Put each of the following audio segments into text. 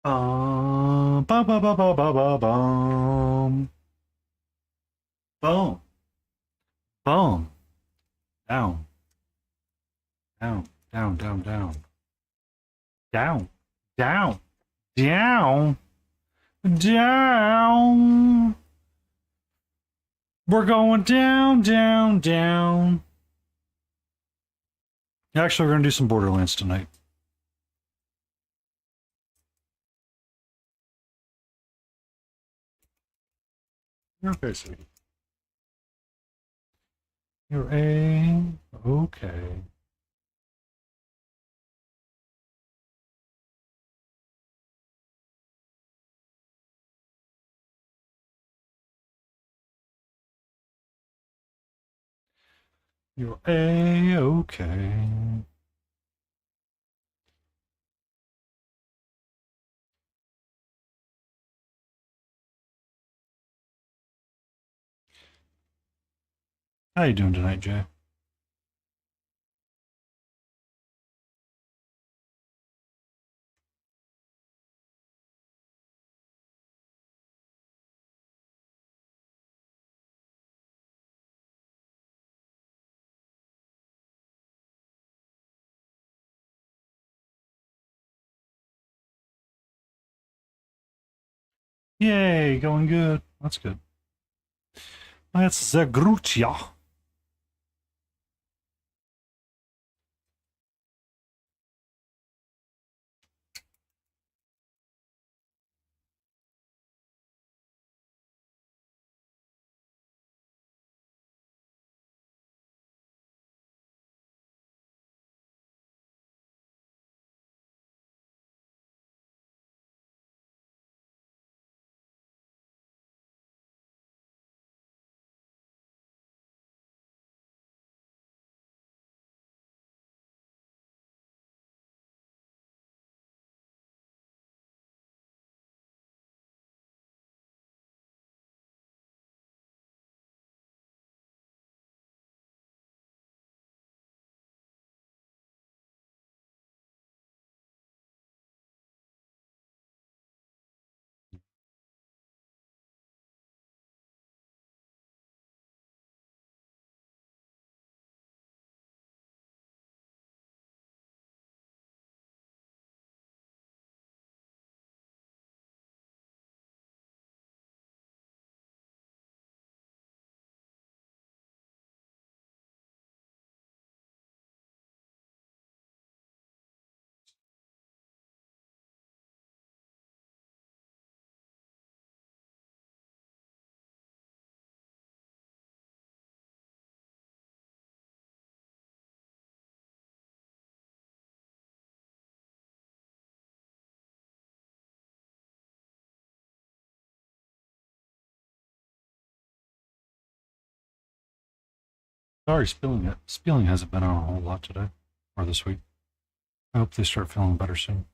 Ba ba ba ba ba ba bum. Boom. Boom. Down. Down. Down. Down. Down. Down. Down. Down. Down. We're going down, down, down. Actually, we're gonna do some Borderlands tonight. Okay, sweetie. You're a okay. You're a okay. How you doing tonight, Jay? Yay, going good. That's good. That's the Grucia. Sorry, Spilling hasn't been on a whole lot today or this week. I hope they start feeling better soon.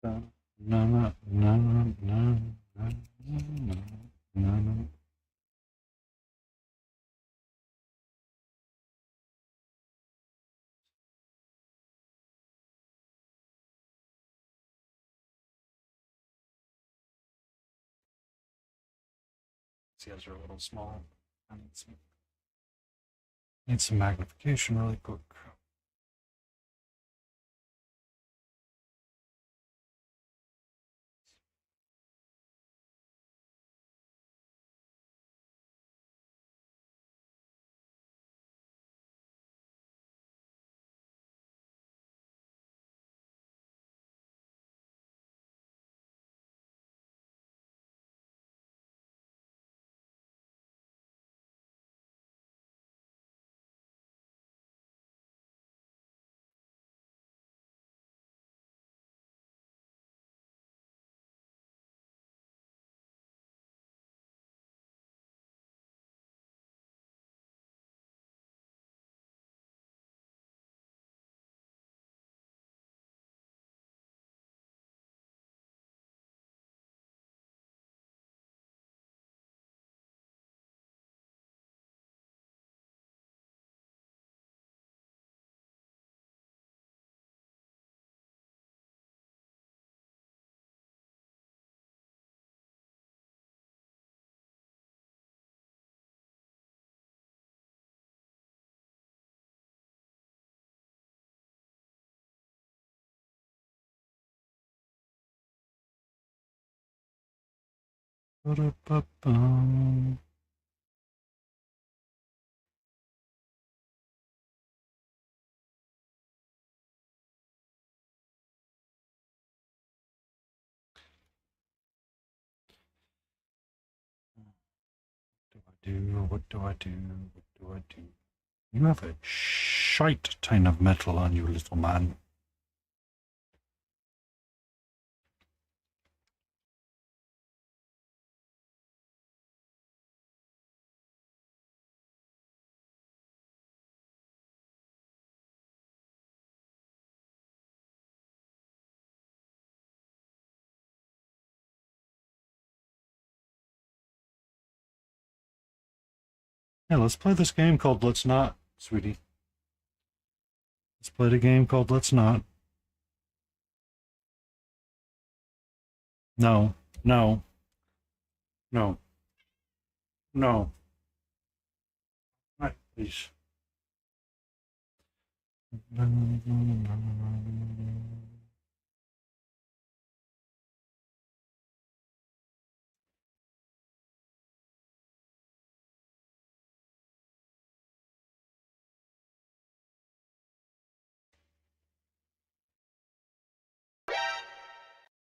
No, no, no, no, no, no, no, no. These guys are a little small. I need some magnification really quick. Ba-da-ba-bum. What do I do? What do I do? What do I do? You have a shite ton of metal on you, little man. Yeah, let's play this game called Let's Not, sweetie. Let's play the game called Let's Not. No, no, no, no. Right, please.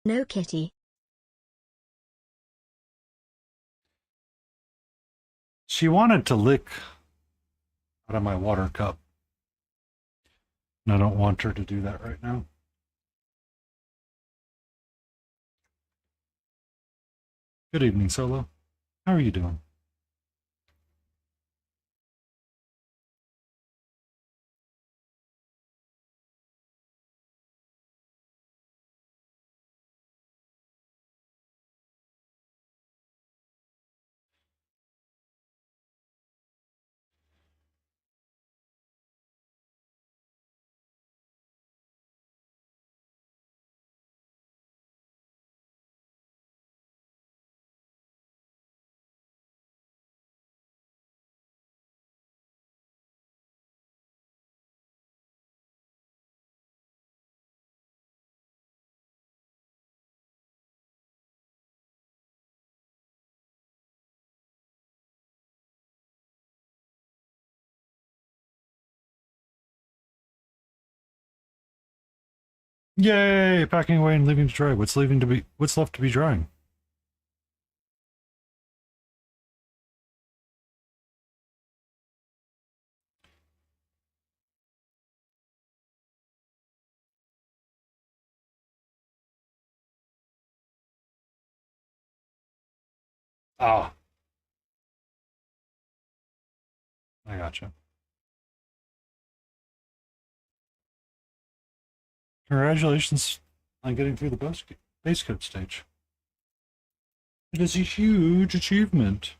No, kitty. She wanted to lick out of my water cup. And I don't want her to do that right now. Good evening, Solo. How are you doing? Yay! Packing away and leaving to dry. What's left to be drying? Ah, I gotcha. Congratulations on getting through the base coat stage. It is a huge achievement.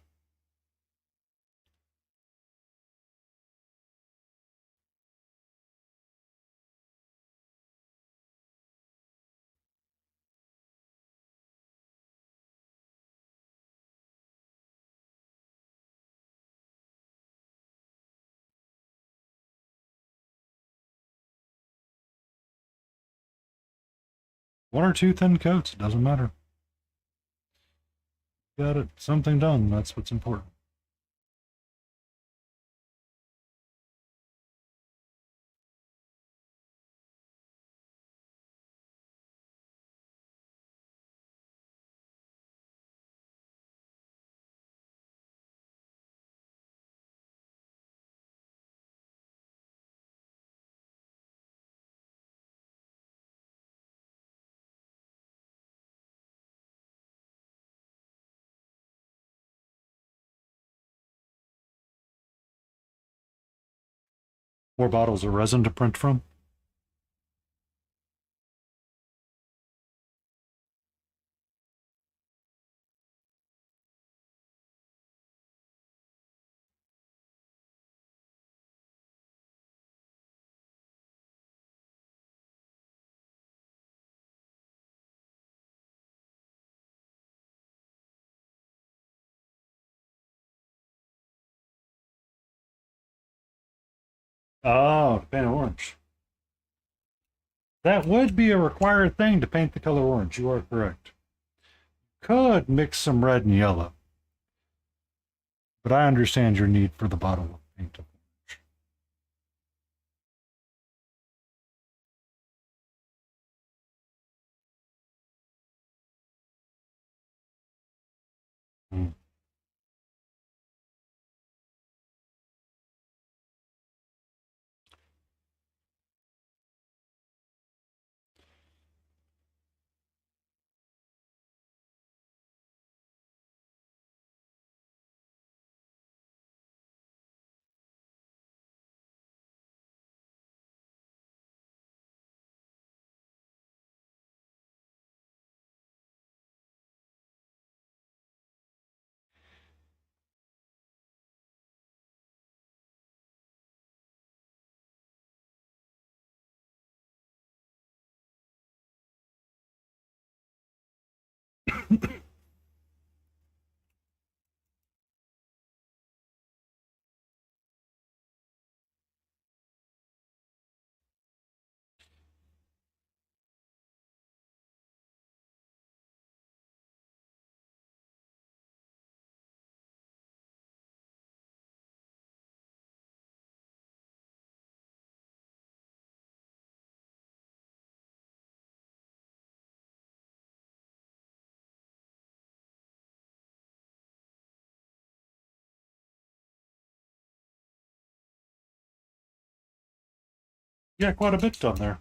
One or two thin coats, it doesn't matter. Got it. Something done. That's what's important. More bottles of resin to print from. Oh, paint orange. That would be a required thing to paint the color orange. You are correct. Could mix some red and yellow. But I understand your need for the bottle of paint of orange. Mm. Yeah, quite a bit done there.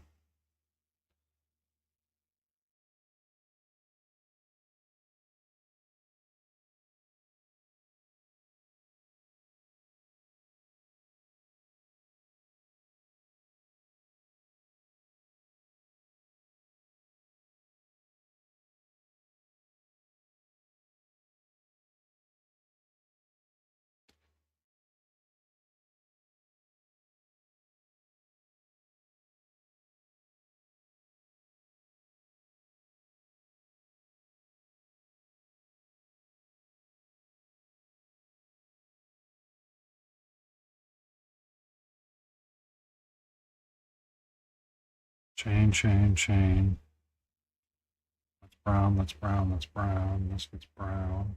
Chain, chain, chain. That's brown, that's brown, that's brown. This gets brown.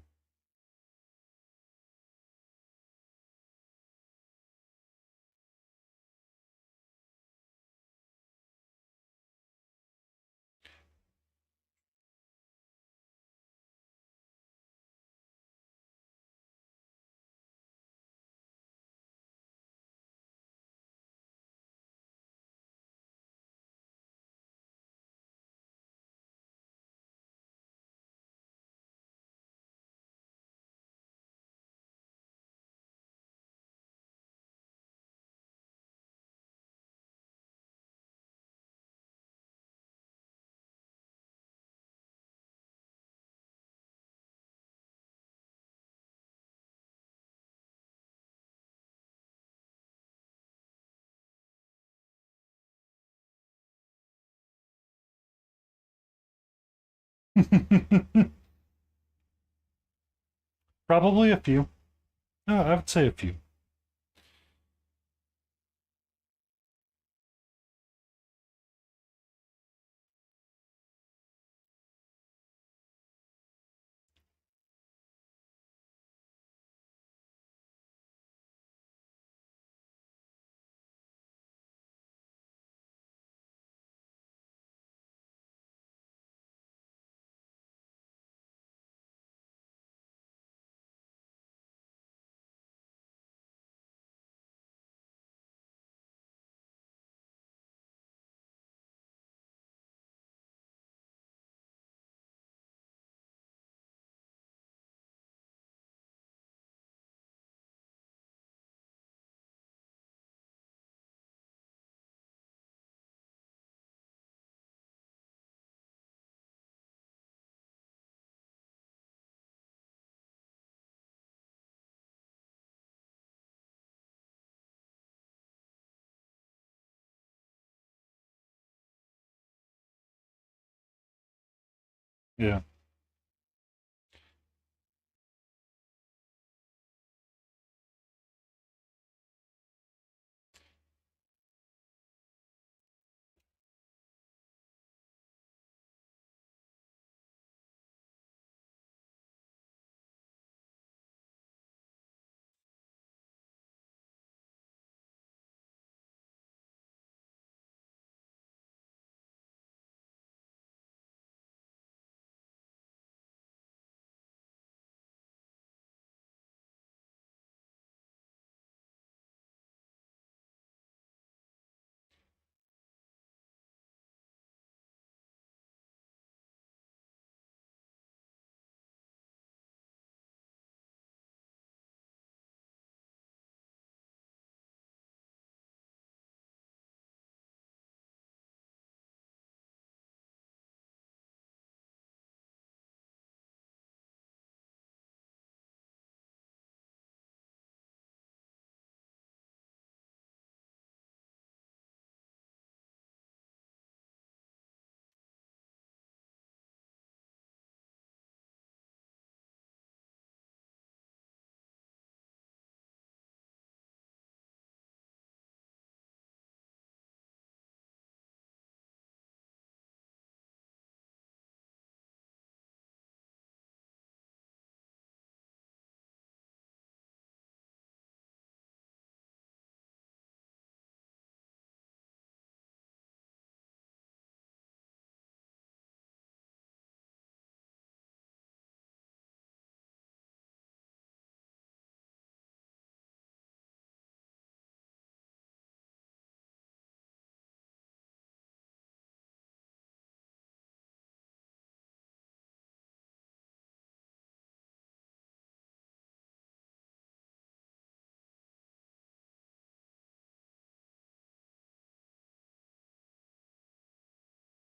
Probably a few. No, I would say a few. Yeah.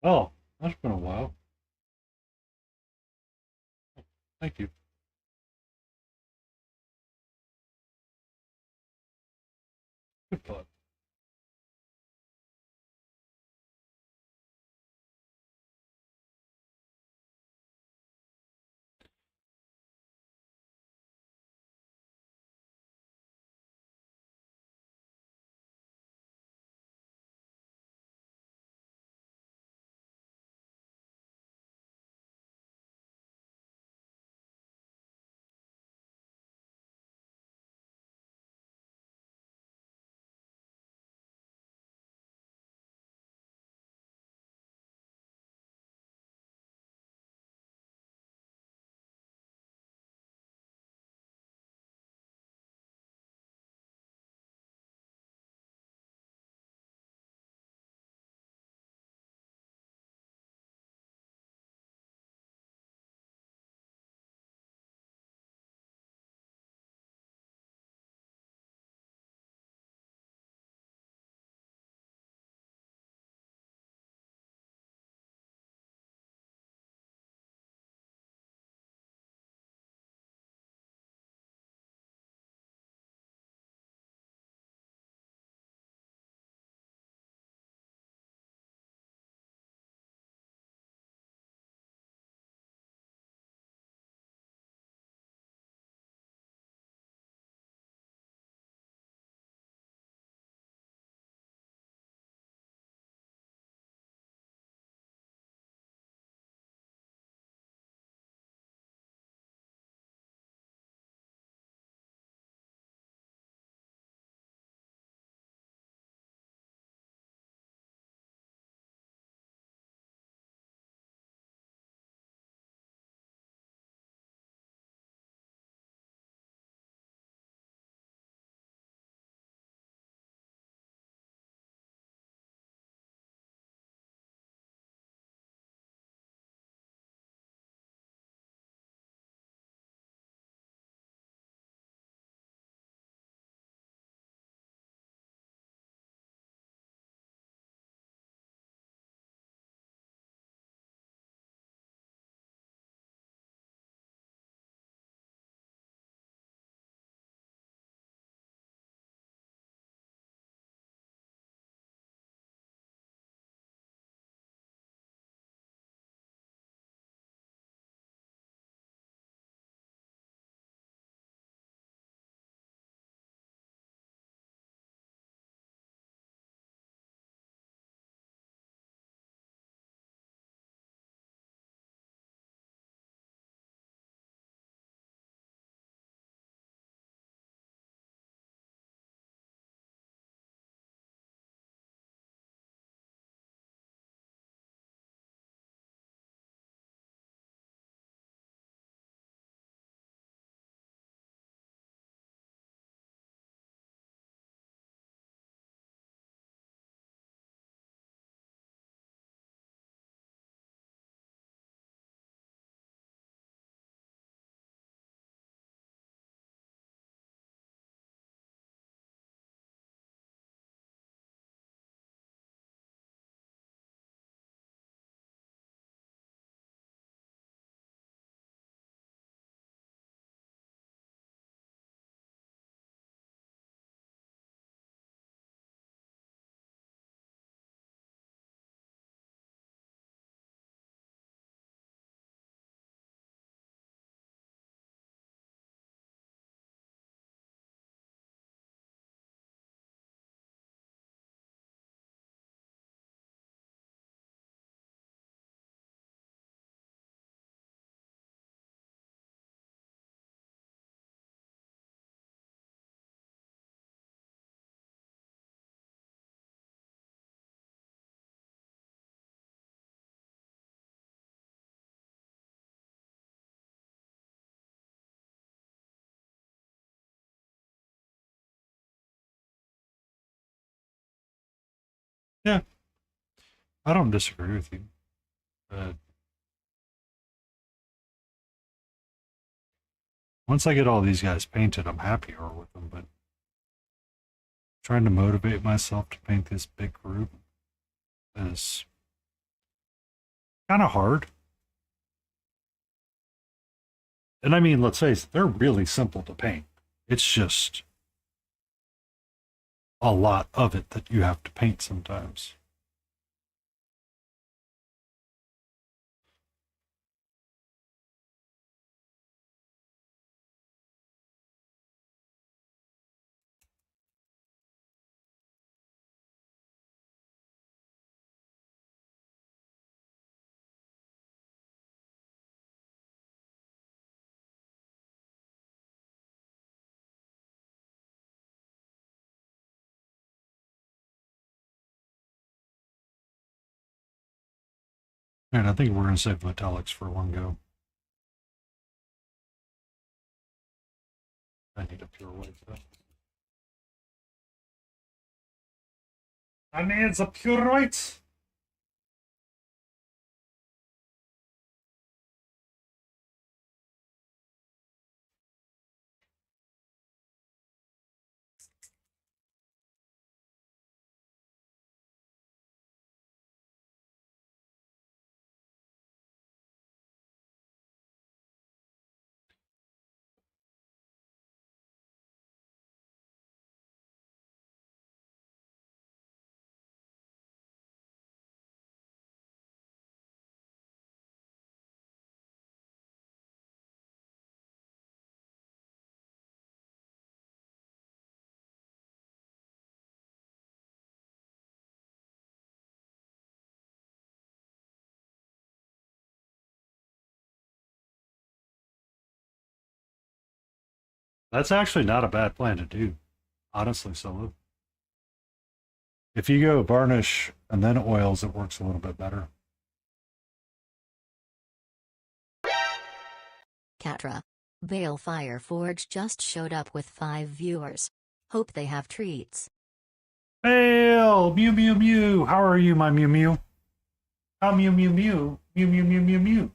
Oh, that's been a while. Thank you. Good thought. I don't disagree with you. Once I get all these guys painted, I'm happier with them, but trying to motivate myself to paint this big group is kind of hard. And I mean, let's face it, they're really simple to paint. It's just a lot of it that you have to paint sometimes. And I think we're going to save metallics for one go. I need a pure white though. I need a pure white. That's actually not a bad plan to do, honestly, Solo. If you go varnish and then oils, it works a little bit better. Catra. Balefire Forge just showed up with 5 viewers. Hope they have treats. Bale! Mew Mew Mew! How are you, my Mew Mew? How Mew Mew Mew? Mew Mew Mew Mew Mew.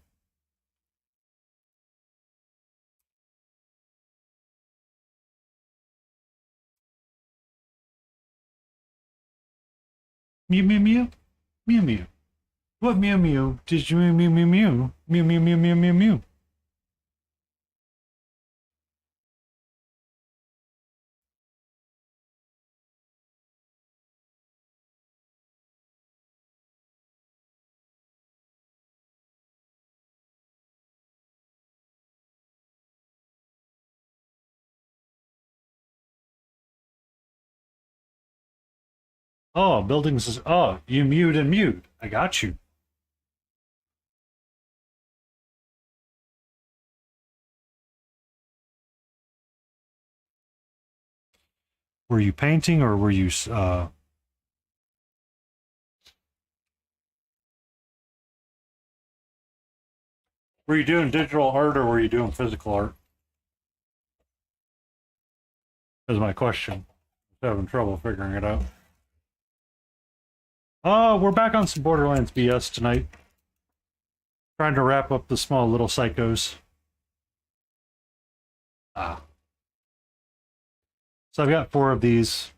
Mew Mew Mew? Mew Mew. What Mew Mew did you Mew Mew Mew Mew? Mew Mew Mew Mew Mew Mew. Oh, buildings is. Oh, you mute and mute. I got you. Were you painting or were you were you doing digital art or were you doing physical art? Is my question. I'm having trouble figuring it out. Oh, we're back on some Borderlands BS tonight. Trying to wrap up the small little psychos. Ah. So I've got 4 of these.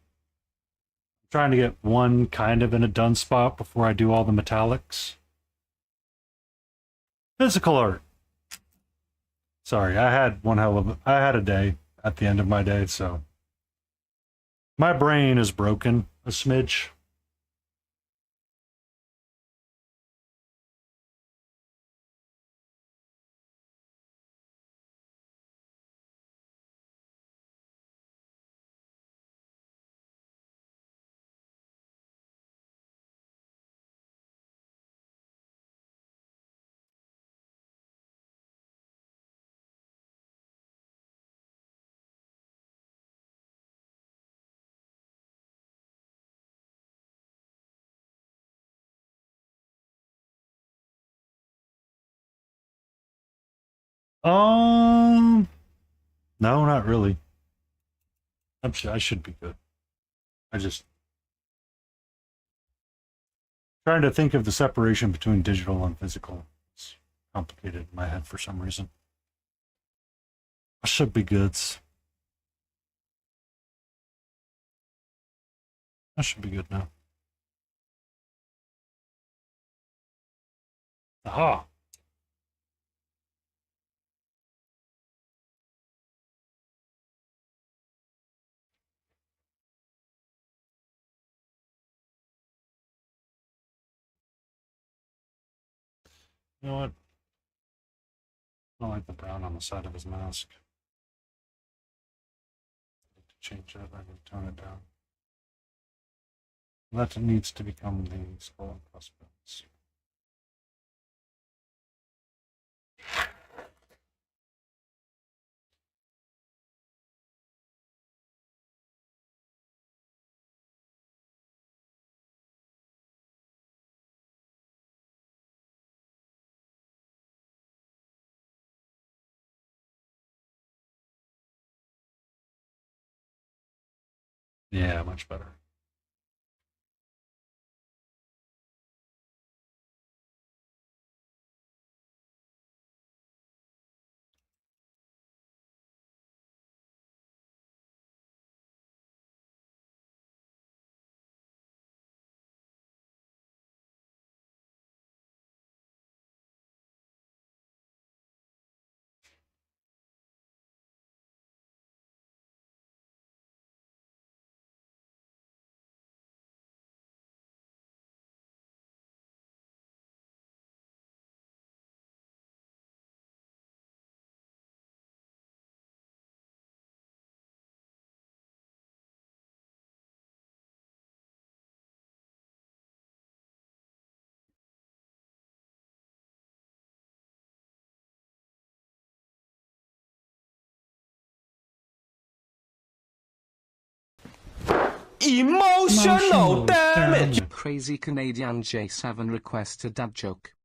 I'm trying to get one kind of in a done spot before I do all the metallics. Physical art. Sorry, I had a day at the end of my day, so my brain is broken a smidge. Um, no, not really. I should be good. I just Trying to think of the separation between digital and physical. It's complicated in my head for some reason. I should be goods. I should be good now. Aha! You know what? I don't like the brown on the side of his mask. I need to change that. I need to tone it down. That needs to become the skull and crossbones. Yeah, much better. Emotional damage! Crazy Canadian J7 requests a dad joke.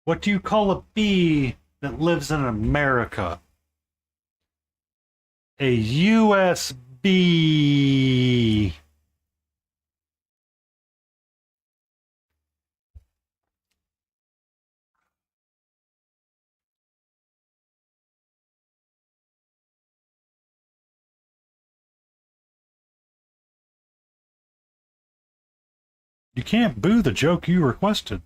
What do you call a bee that lives in America? A USB. You can't boo the joke you requested.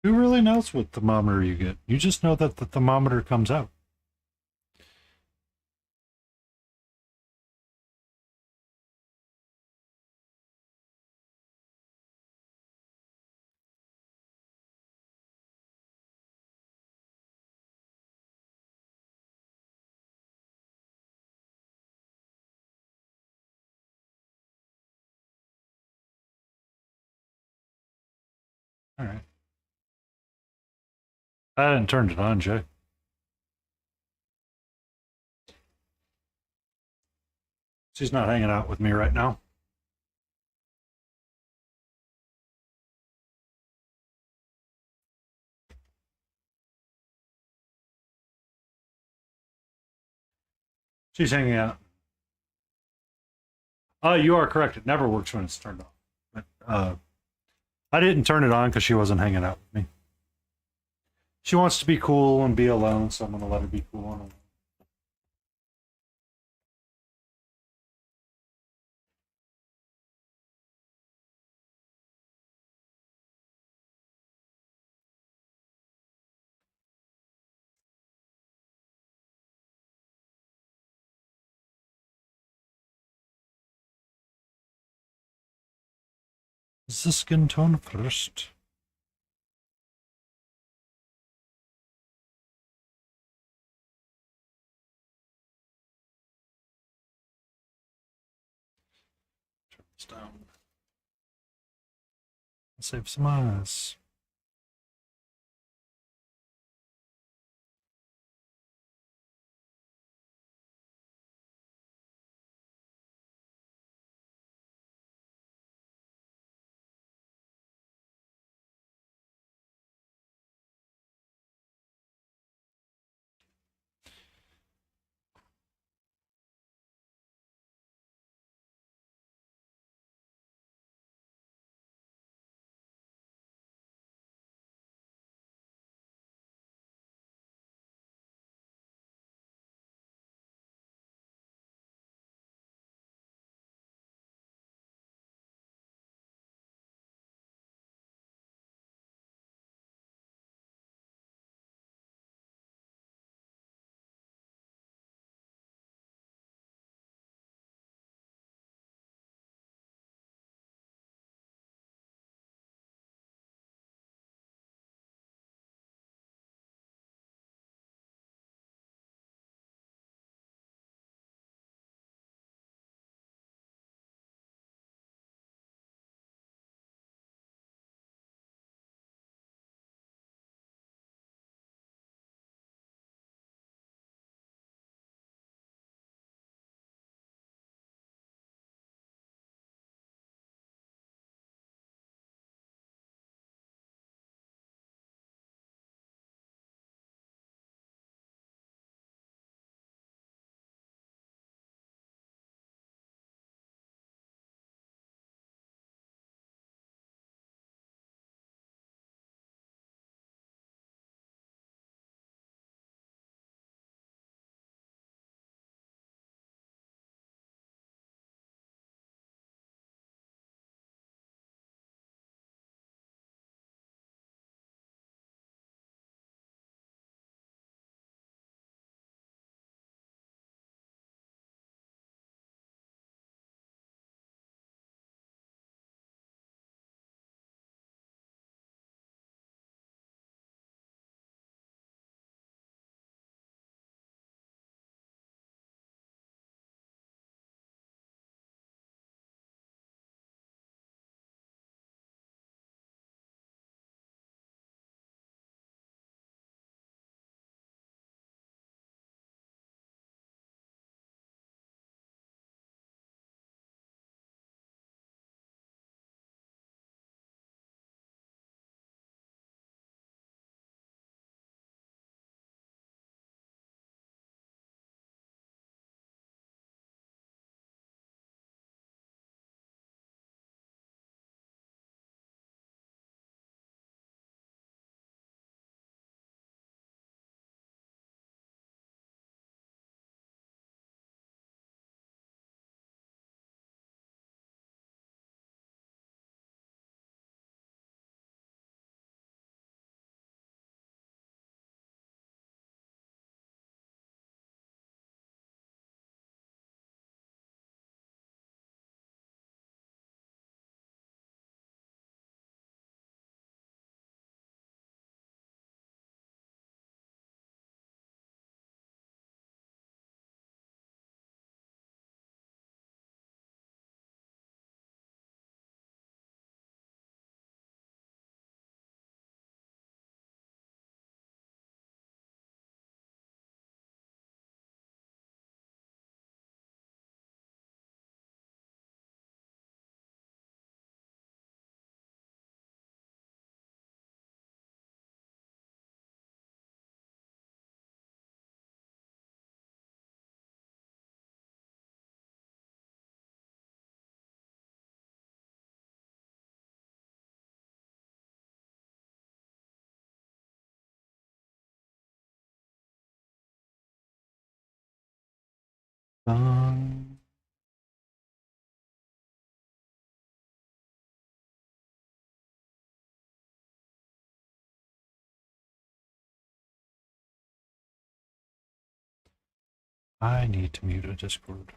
Who really knows what thermometer you get? You just know that the thermometer comes out. All right. I didn't turn it on, Jay. She's not hanging out with me right now. She's hanging out. You are correct. It never works when it's turned off. But I didn't turn it on because she wasn't hanging out with me. She wants to be cool and be alone, so I'm going to let her be cool and alone. Is the skin tone first? Turn this down. Save some eyes. Um, I need to mute a Discord.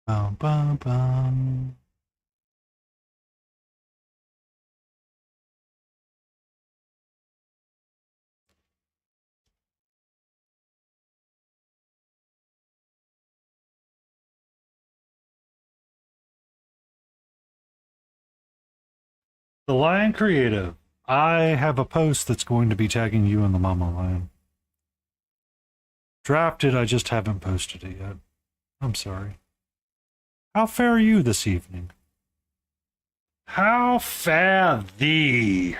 Bum, bum, bum. The Lion Creative. I have a post that's going to be tagging you and the Mama Lion. Drafted, I just haven't posted it yet. I'm sorry. How fare are you this evening? How fare thee?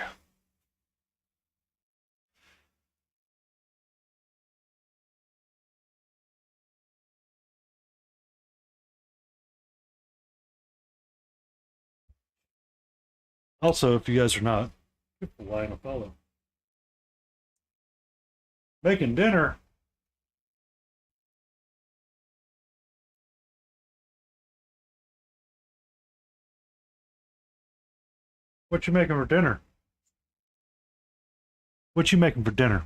Also, if you guys are not, give the Lion a follow. Making dinner. What you making for dinner? What you making for dinner?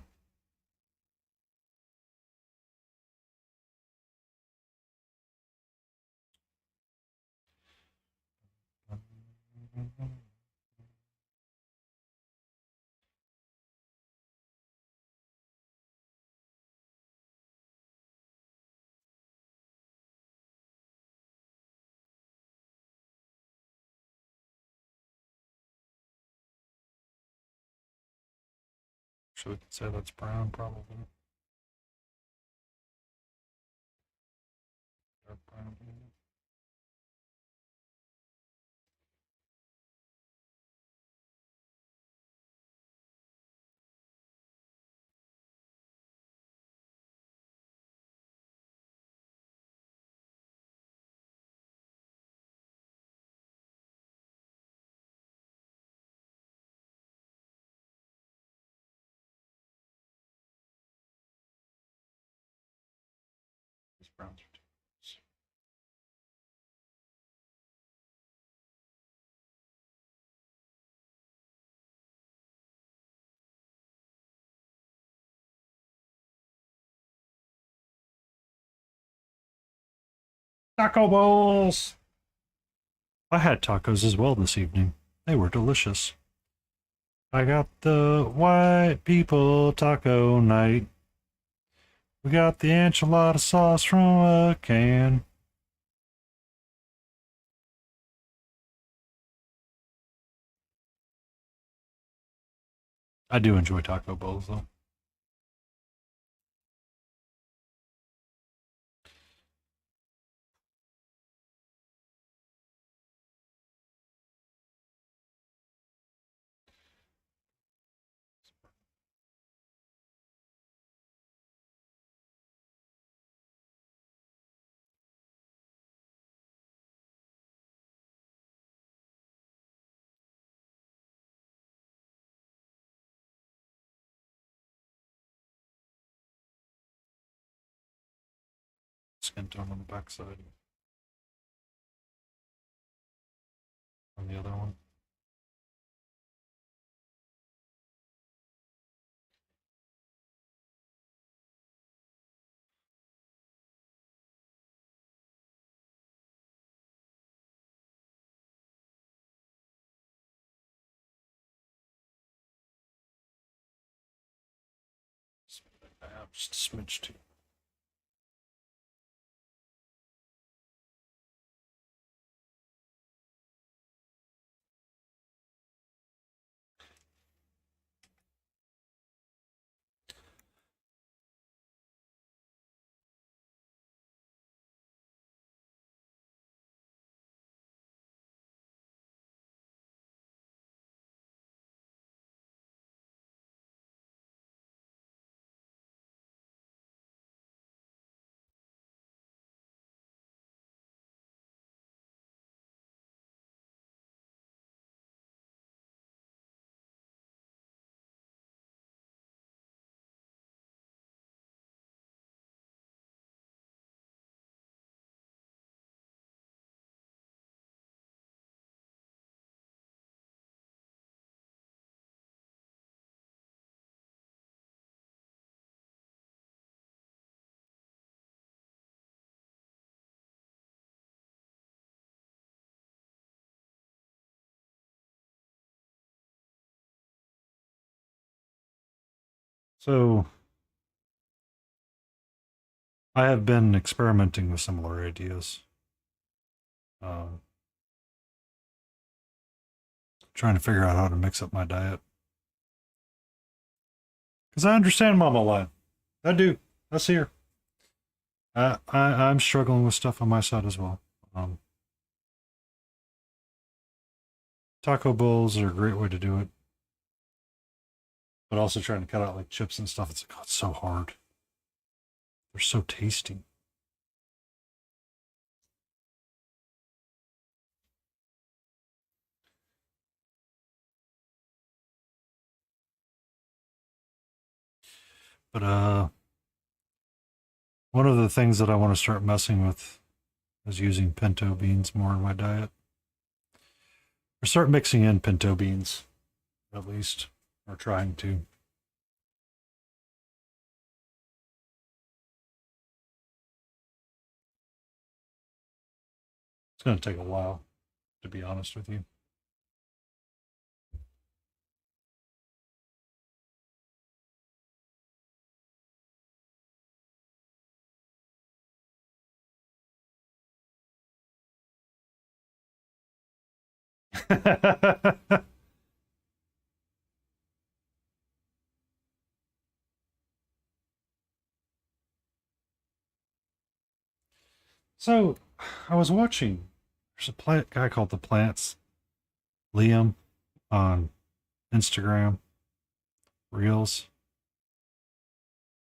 So we can say that's brown, probably. Dark brown. These browns are too. Taco bowls! I had tacos as well this evening. They were delicious. I got the white people taco night. We got the enchilada sauce from a can. I do enjoy taco bowls though. Skin tone on the backside. On the other one. Just a smidge too. So I have been experimenting with similar ideas. Um, Trying to figure out how to mix up my diet. Because I understand Mama Lion. I do. I see her. I'm struggling with stuff on my side as well. Um, Taco bowls are a great way to do it. But also trying to cut out like chips and stuff. It's like, oh, it's so hard. They're so tasty. But one of the things that I want to start messing with is using pinto beans more in my diet. Or start mixing in pinto beans, at least, or trying to. It's going to take a while, to be honest with you. So, I was watching. There's a plant guy called the Plants, Liam, on Instagram Reels,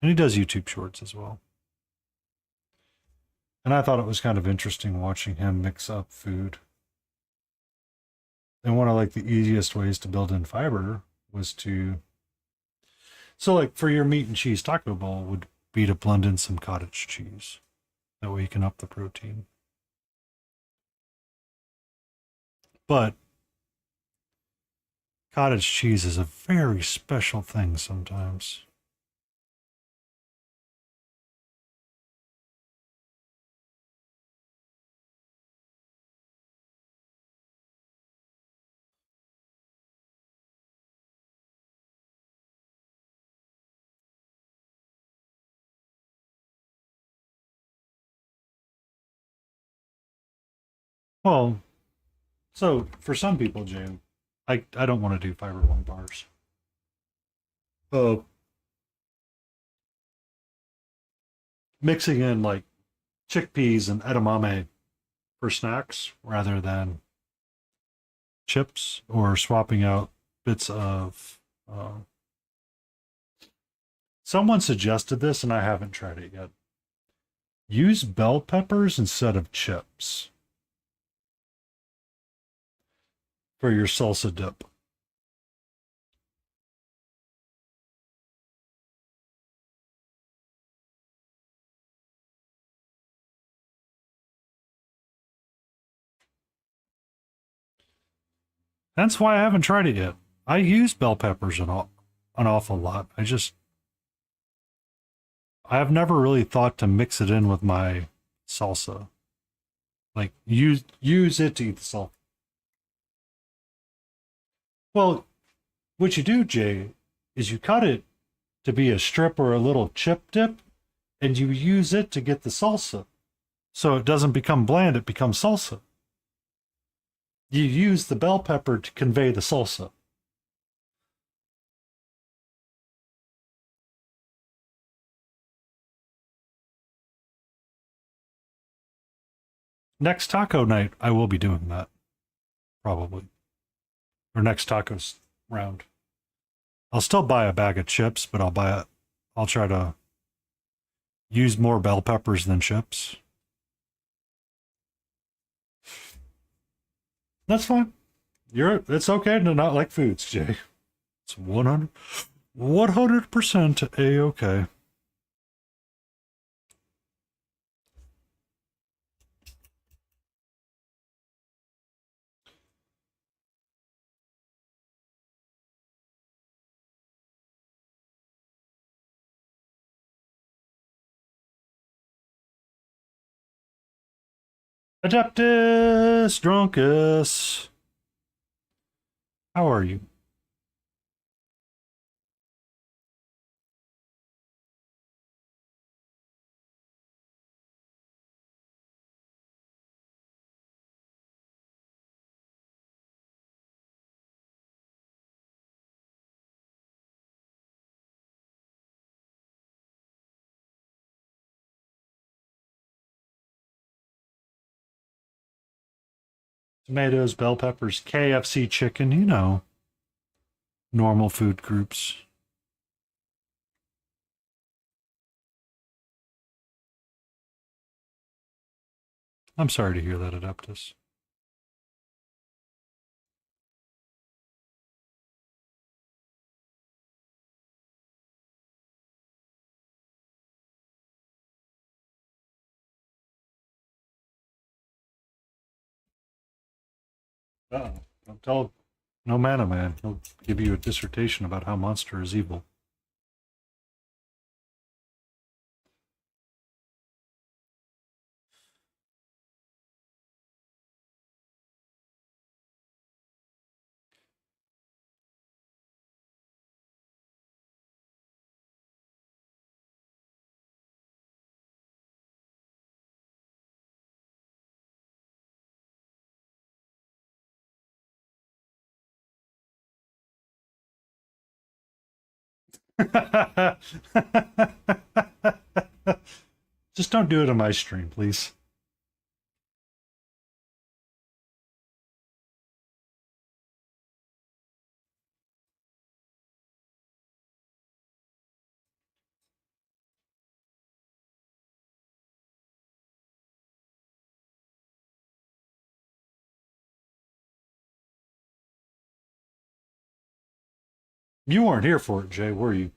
and he does YouTube Shorts as well. And I thought it was kind of interesting watching him mix up food. And one of like the easiest ways to build in fiber was to, so like for your meat and cheese taco bowl would be to blend in some cottage cheese. That way you can up the protein. But cottage cheese is a very special thing sometimes. Well, so for some people, Jane, I don't want to do fiber one bars. Uh, Mixing in like chickpeas and edamame for snacks rather than chips, or swapping out bits of. Someone suggested this, and I haven't tried it yet. Use bell peppers instead of chips for your salsa dip. That's why I haven't tried it yet. I use bell peppers an awful lot. I've never really thought to mix it in with my salsa. Like use it to eat the salsa. Well, what you do, Jay, is you cut it to be a strip or a little chip dip, and you use it to get the salsa. So it doesn't become bland, it becomes salsa. You use the bell pepper to convey the salsa. Next taco night, I will be doing that. Probably. Or next tacos round. I'll still buy a bag of chips, but I'll try to use more bell peppers than chips. That's fine. It's okay to not like foods, Jay. It's 100% A-okay. Adeptus Druncus. How are you? Tomatoes, bell peppers, KFC chicken, you know, normal food groups. I'm sorry to hear that, Adeptus. Don't tell no mana man. He'll give you a dissertation about how Monster is evil. Just don't do it on my stream, please. You weren't here for it, Jay, were you?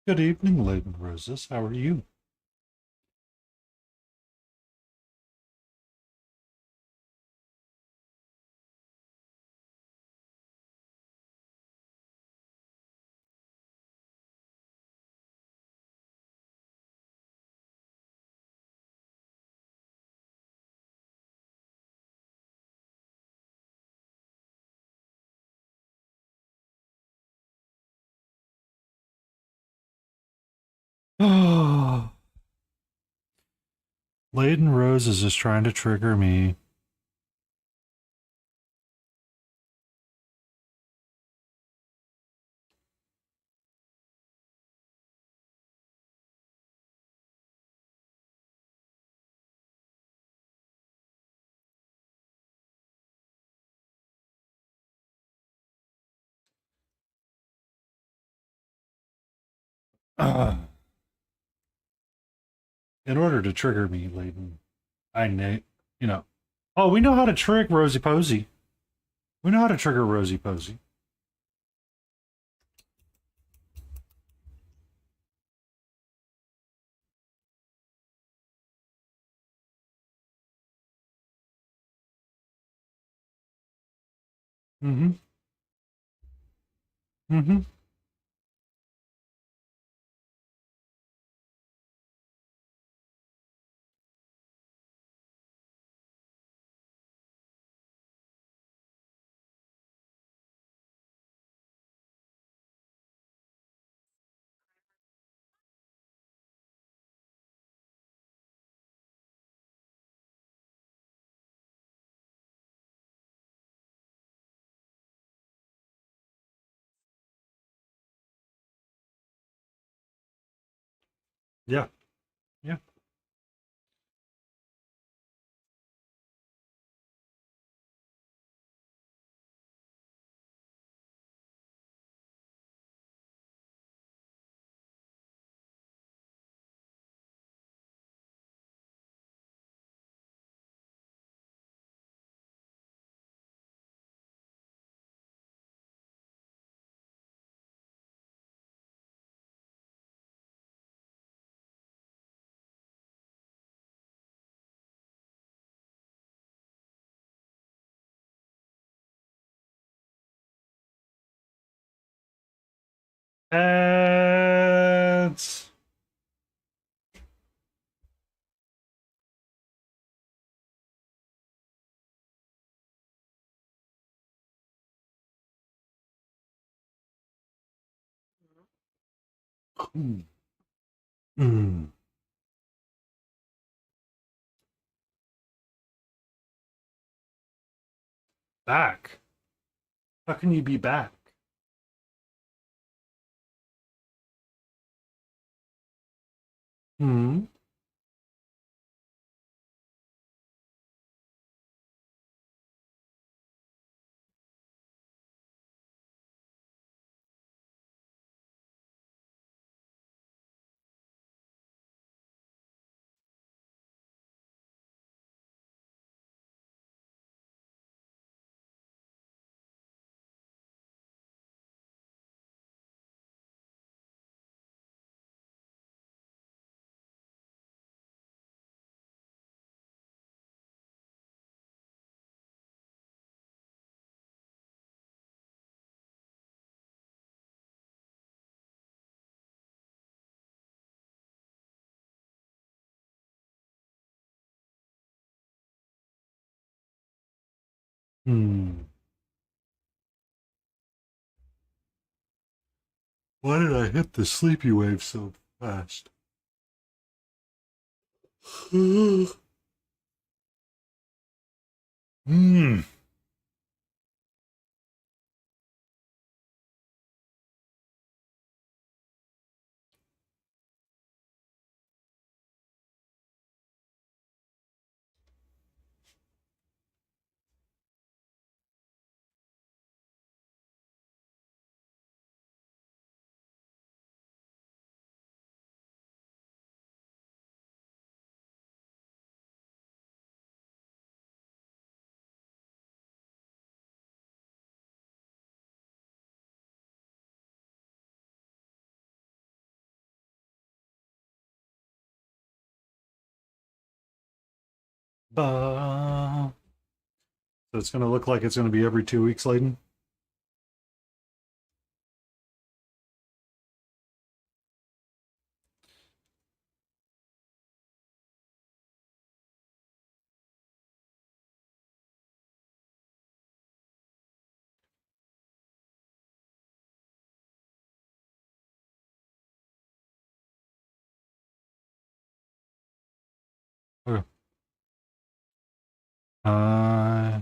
Good evening, Laden Roses. How are you? Laden Roses is trying to trigger me. In order to trigger me, Layden, you know. Oh, we know how to trick Rosie Posey. We know how to trigger Rosie Posey. Mm-hmm. Mm-hmm. Yeah. Yeah. Ads. Mm. Back. How can you be back? Hmm. Hmm. Why did I hit the sleepy wave so fast? Hmm. So it's going to look like it's going to be every 2 weeks, Layden? Okay. Uh,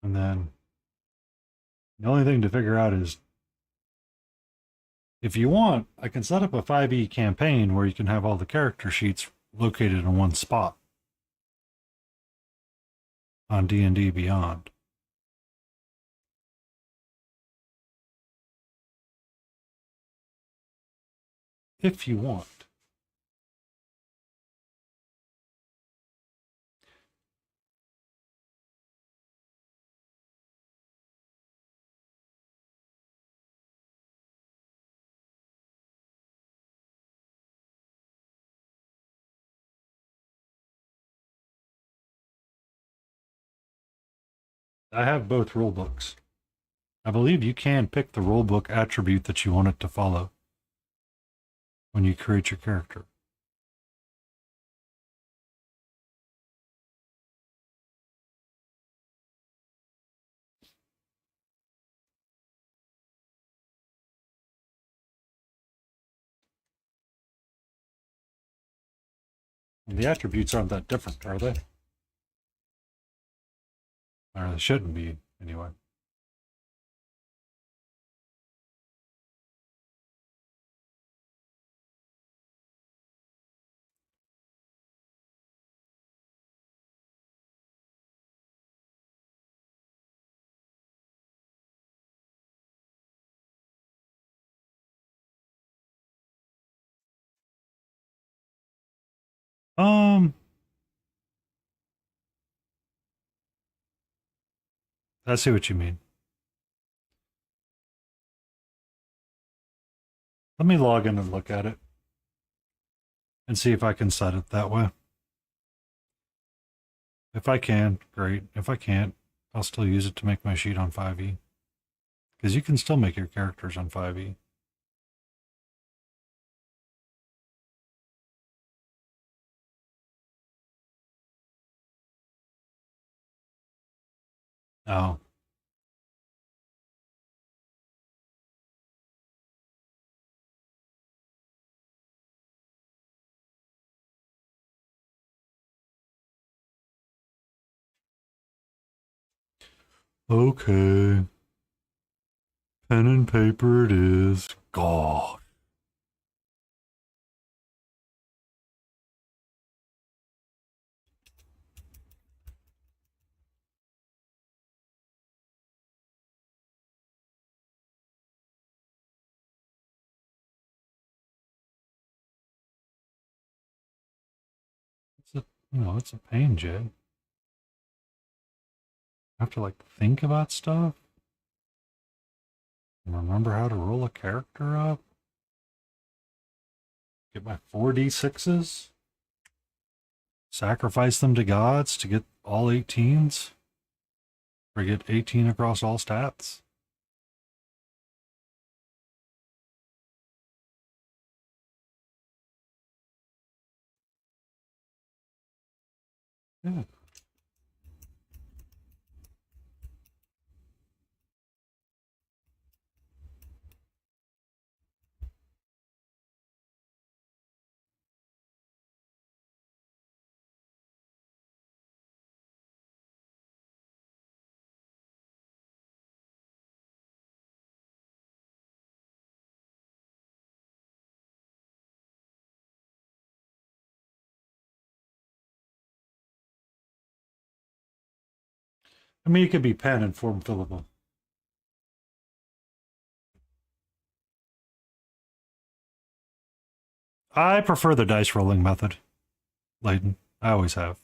and then the only thing to figure out is if you want, I can set up a 5e campaign where you can have all the character sheets located in one spot on D&D Beyond. If you want. I have both rule books. I believe you can pick the rulebook attribute that you want it to follow when you create your character. The attributes aren't that different, are they? Or they shouldn't be, anyway. I see what you mean. Let me log in and look at it and see if I can set it that way. If I can, great. If I can't, I'll still use it to make my sheet on 5e. Because you can still make your characters on 5e. Oh. Okay. Pen and paper it is. God. It's a pain, Jay. I have to like think about stuff and remember how to roll a character up. Get my 4d6s. Sacrifice them to gods to get all 18s. Or get 18 across all stats. Yeah. I mean, it could be pen and form fillable. I prefer the dice rolling method, Layton. I always have.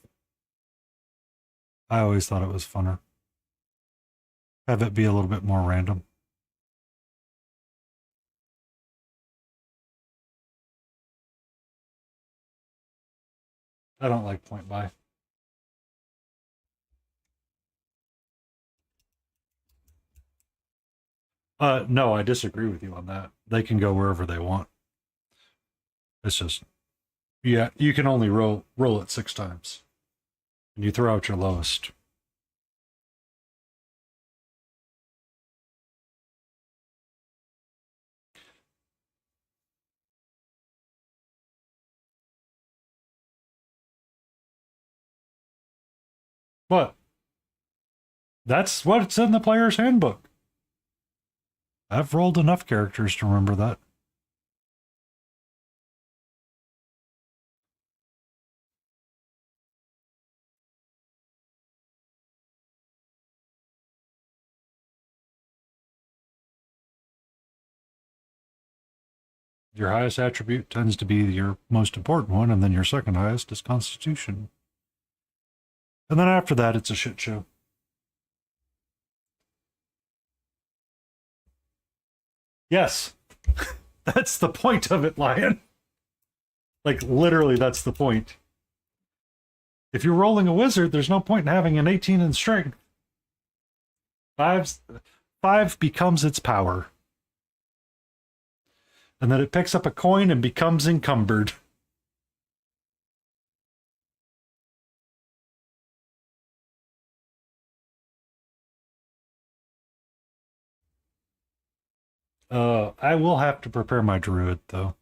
I always thought it was funner. Have it be a little bit more random. I don't like point buy. No, I disagree with you on that. They can go wherever they want. It's just, yeah, you can only roll it 6 times. And you throw out your lowest. What? That's what's in the player's handbook. I've rolled enough characters to remember that. Your highest attribute tends to be your most important one, and then your second highest is Constitution. And then after that, it's a shit show. Yes. That's the point of it, Lion. Like, literally, that's the point. If you're rolling a wizard, there's no point in having an 18 in strength. Five's, five becomes its power. And then it picks up a coin and becomes encumbered. I will have to prepare my druid, though.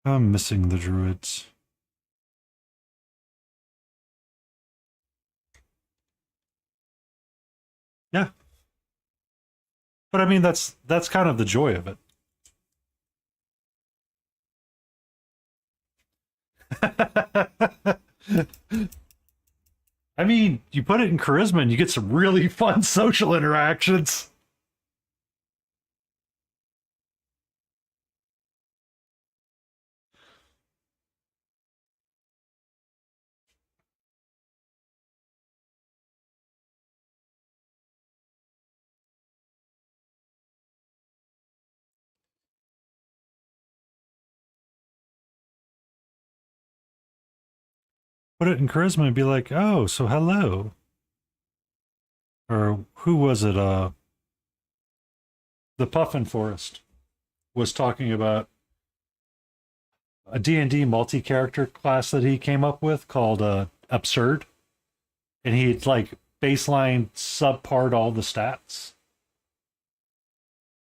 I'm missing the druids. Yeah. But I mean, that's kind of the joy of it. I mean, you put it in charisma and you get some really fun social interactions. Put it in charisma and be like, oh, so hello. Or who was it? The Puffin Forest was talking about a D&D multi-character class that he came up with called Absurd. And he'd like baseline subpart all the stats.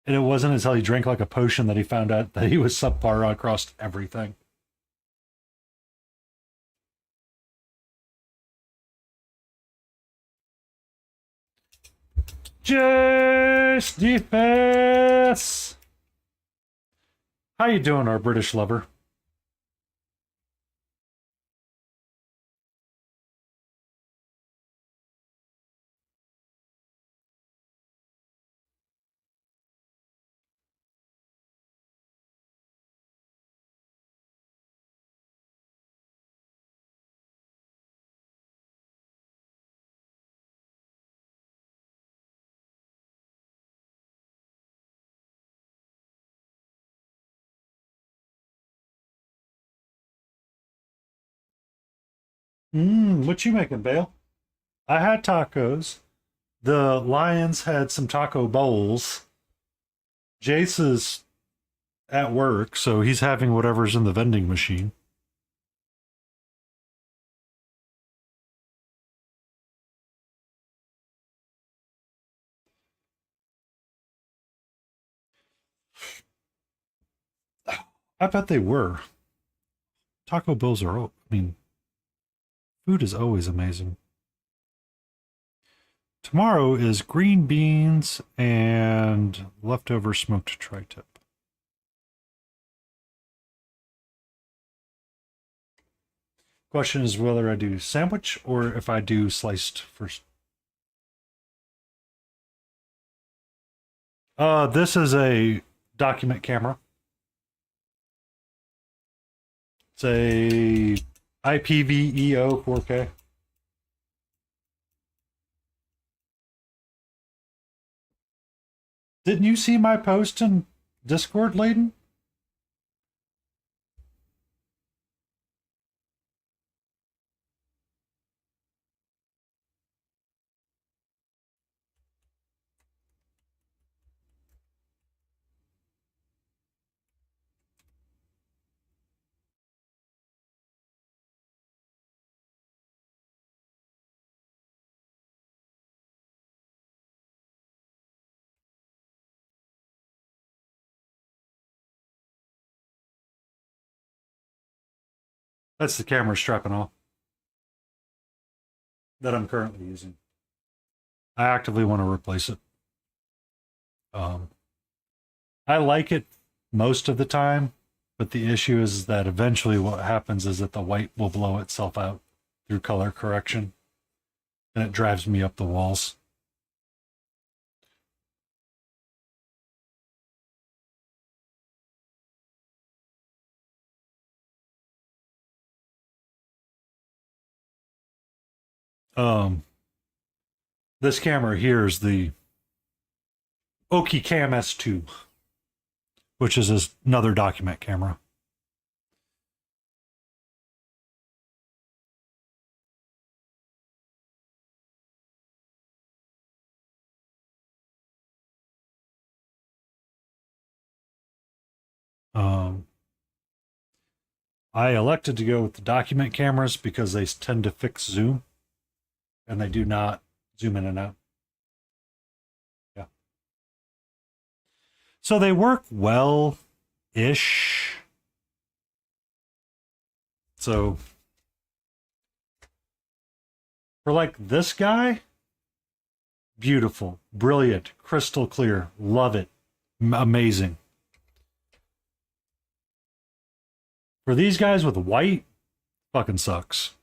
And it wasn't until he drank like a potion that he found out that he was subpar across everything. Just defense. How you doing, our British lover? What you making, Bale? I had tacos. The Lions had some taco bowls. Jace is at work, so he's having whatever's in the vending machine. I bet they were. Taco Bells are, I mean, food is always amazing. Tomorrow is green beans and leftover smoked tri-tip. Question is whether I do sandwich or if I do sliced first. This is a document camera. It's a IPVEO 4K. Didn't you see my post in Discord, Layden? That's the camera strap and all that I'm currently using. I actively want to replace it. Um, I like it most of the time, but the issue is that eventually what happens is that the white will blow itself out through color correction, and it drives me up the walls. Um, this camera here is the Oki Cam S2, which is another document camera. Um, I elected to go with the document cameras because they tend to fix zoom and they do not zoom in and out. Yeah. So they work well ish. So for like this guy, beautiful, brilliant, crystal clear, love it, amazing. For these guys with white, fucking sucks.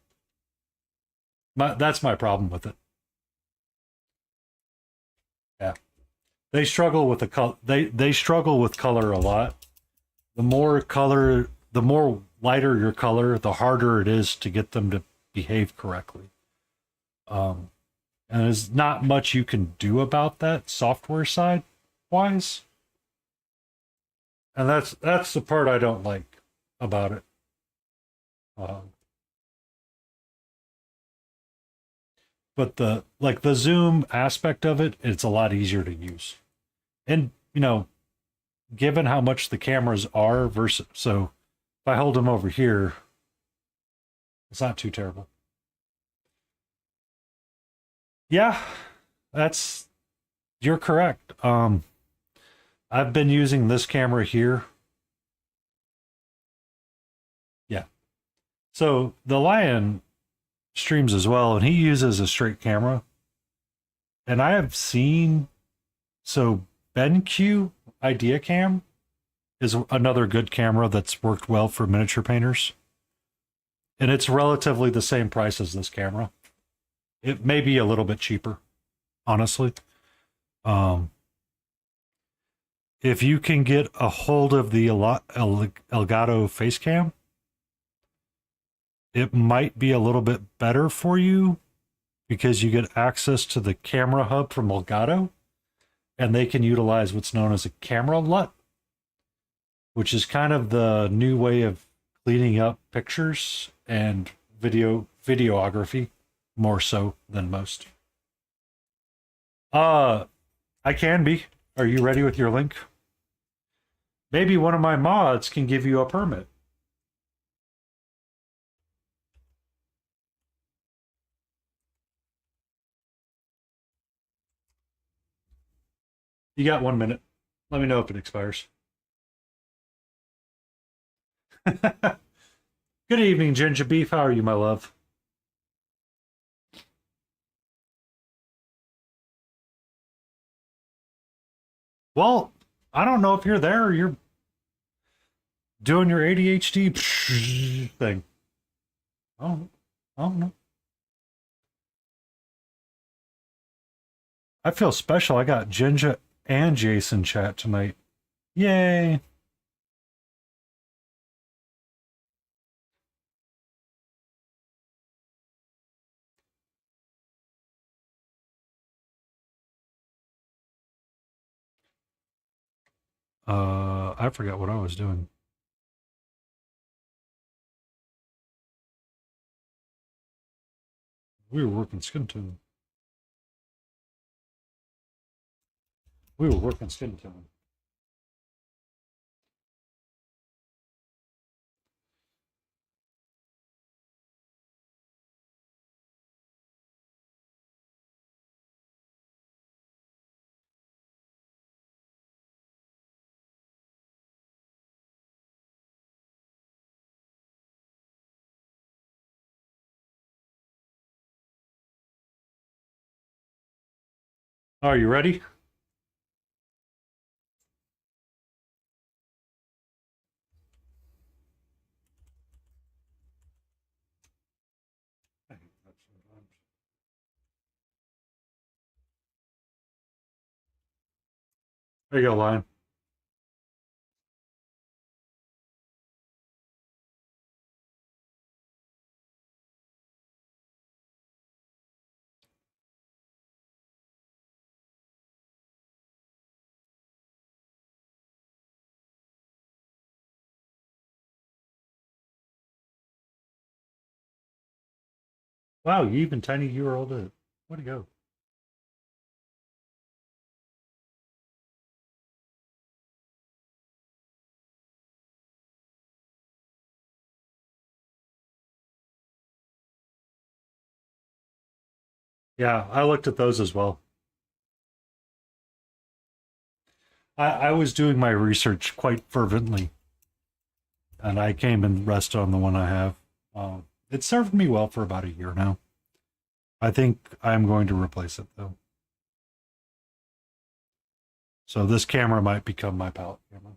That's my problem with it. Yeah, they struggle with the color. They struggle with color a lot. The more color, the more lighter your color, the harder it is to get them to behave correctly. And there's not much you can do about that software side wise. And that's the part I don't like about it. But the zoom aspect of it, it's a lot easier to use. And given how much the cameras are versus, so if I hold them over here, it's not too terrible. Yeah, you're correct. I've been using this camera here. Yeah. So the Lion streams as well, and he uses a straight camera. And I have seen, so BenQ Idea Cam is another good camera that's worked well for miniature painters. And it's relatively the same price as this camera. It may be a little bit cheaper, honestly. If you can get a hold of the Elgato Facecam, it might be a little bit better for you because you get access to the camera hub from Elgato, and they can utilize what's known as a camera LUT, which is kind of the new way of cleaning up pictures and videography more so than most. I can be. Are you ready with your link? Maybe one of my mods can give you a permit. You got 1 minute. Let me know if it expires. Good evening, Ginger Beef. How are you, my love? Well, I don't know if you're there or you're doing your ADHD thing. I don't know. I feel special. I got Ginger and Jason chat tonight. Yay. I forgot what I was doing. We were working skin tone. We were working skin tone. Are you ready? I hate that sometimes. There you go, Lion. Wow, you even tiny-year-old it. Way to go. Yeah, I looked at those as well. I was doing my research quite fervently, and I came and rested on the one I have. It served me well for about a year now. I think I'm going to replace it though. So this camera might become my palette camera.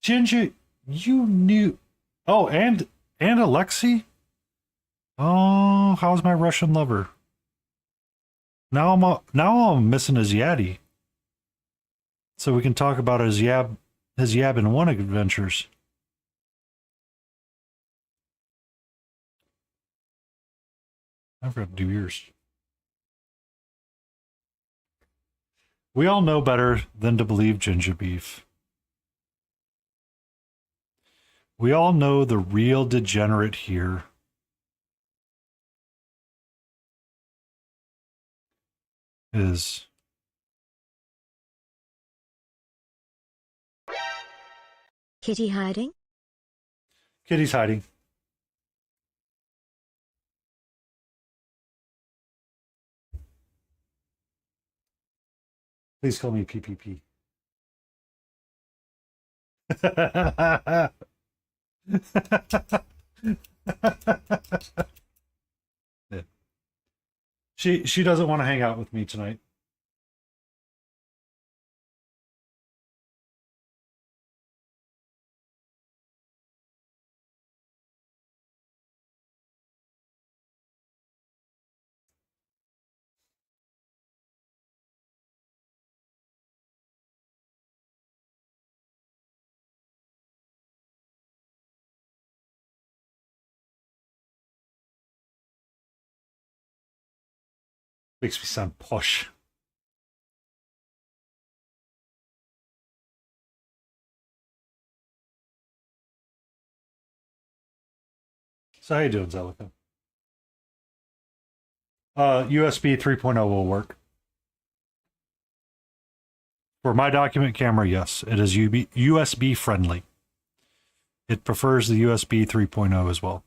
Ginger, you knew. Oh, and Alexei. Oh, how's my Russian lover? Now I'm missing his Yaddy. So we can talk about his Yab and One adventures. I forgot to do yours. We all know better than to believe ginger beef. We all know the real degenerate here is Kitty hiding? Kitty's hiding. Please call me PPP. She doesn't want to hang out with me tonight. Makes me sound posh. So how you doing, Zelica? USB 3.0 will work. For my document camera, yes, it is USB friendly. It prefers the USB 3.0 as well.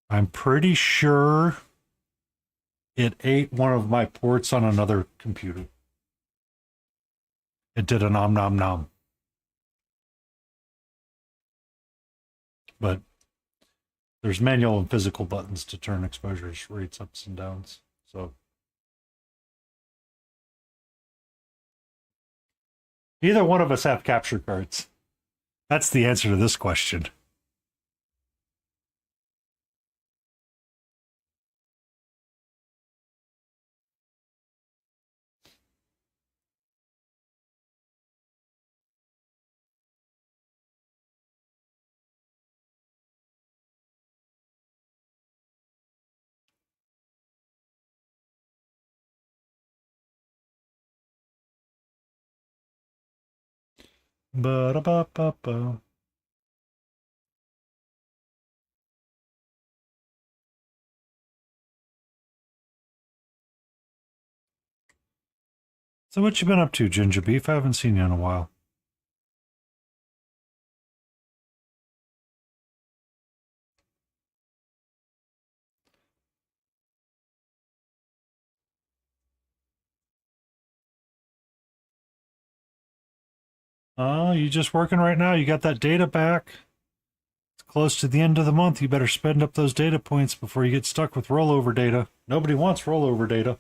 I'm pretty sure it ate one of my ports on another computer. It did a nom nom nom. But there's manual and physical buttons to turn exposure rates ups and downs. So either one of us have capture cards. That's the answer to this question. Ba-da-ba-ba-ba. So what you been up to, Ginger Beef? I haven't seen you in a while. Oh, you just working right now? You got that data back? It's close to the end of the month. You better spend up those data points before you get stuck with rollover data. Nobody wants rollover data.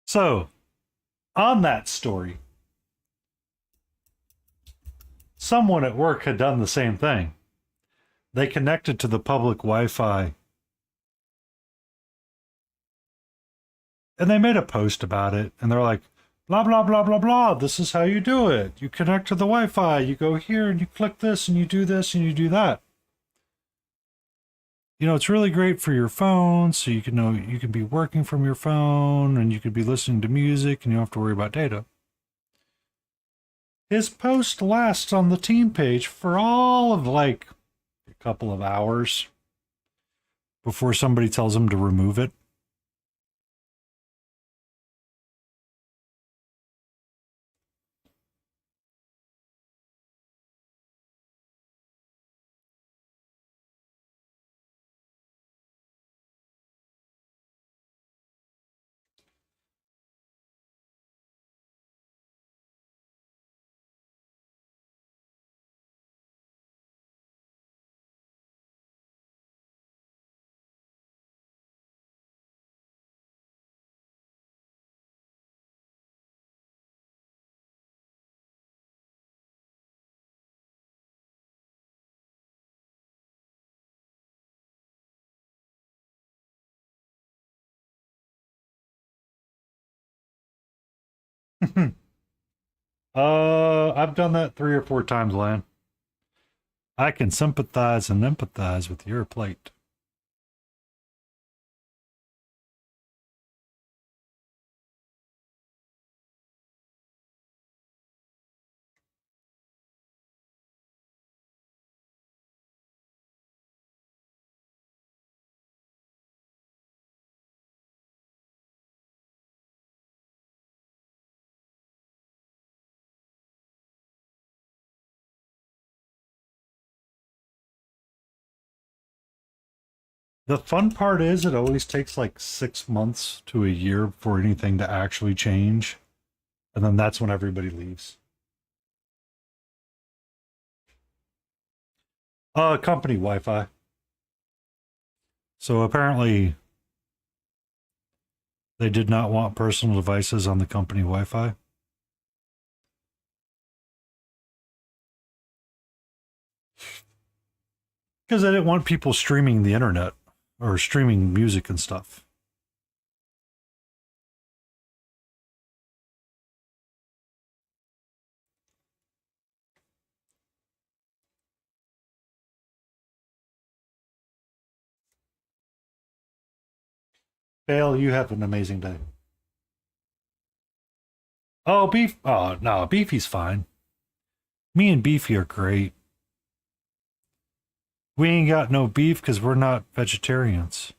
So, on that story, someone at work had done the same thing. They connected to the public Wi-Fi and they made a post about it, and they're like, blah, blah, blah, blah, blah. This is how you do it. You connect to the Wi-Fi. You go here and you click this and you do this and you do that. You know, it's really great for your phone, so you can know you can be working from your phone and you could be listening to music and you don't have to worry about data. His post lasts on the team page for all of like a couple of hours before somebody tells him to remove it. I've done that 3 or 4 times, Lan. I can sympathize and empathize with your plight. The fun part is it always takes like 6 months to a year for anything to actually change. And then that's when everybody leaves. Company Wi-Fi. So apparently they did not want personal devices on the company Wi-Fi. Because they didn't want people streaming the internet or streaming music and stuff. Bale, you have an amazing day. Oh, Beef. Oh, no, Beefy's fine. Me and Beefy are great. We ain't got no beef because we're not vegetarians.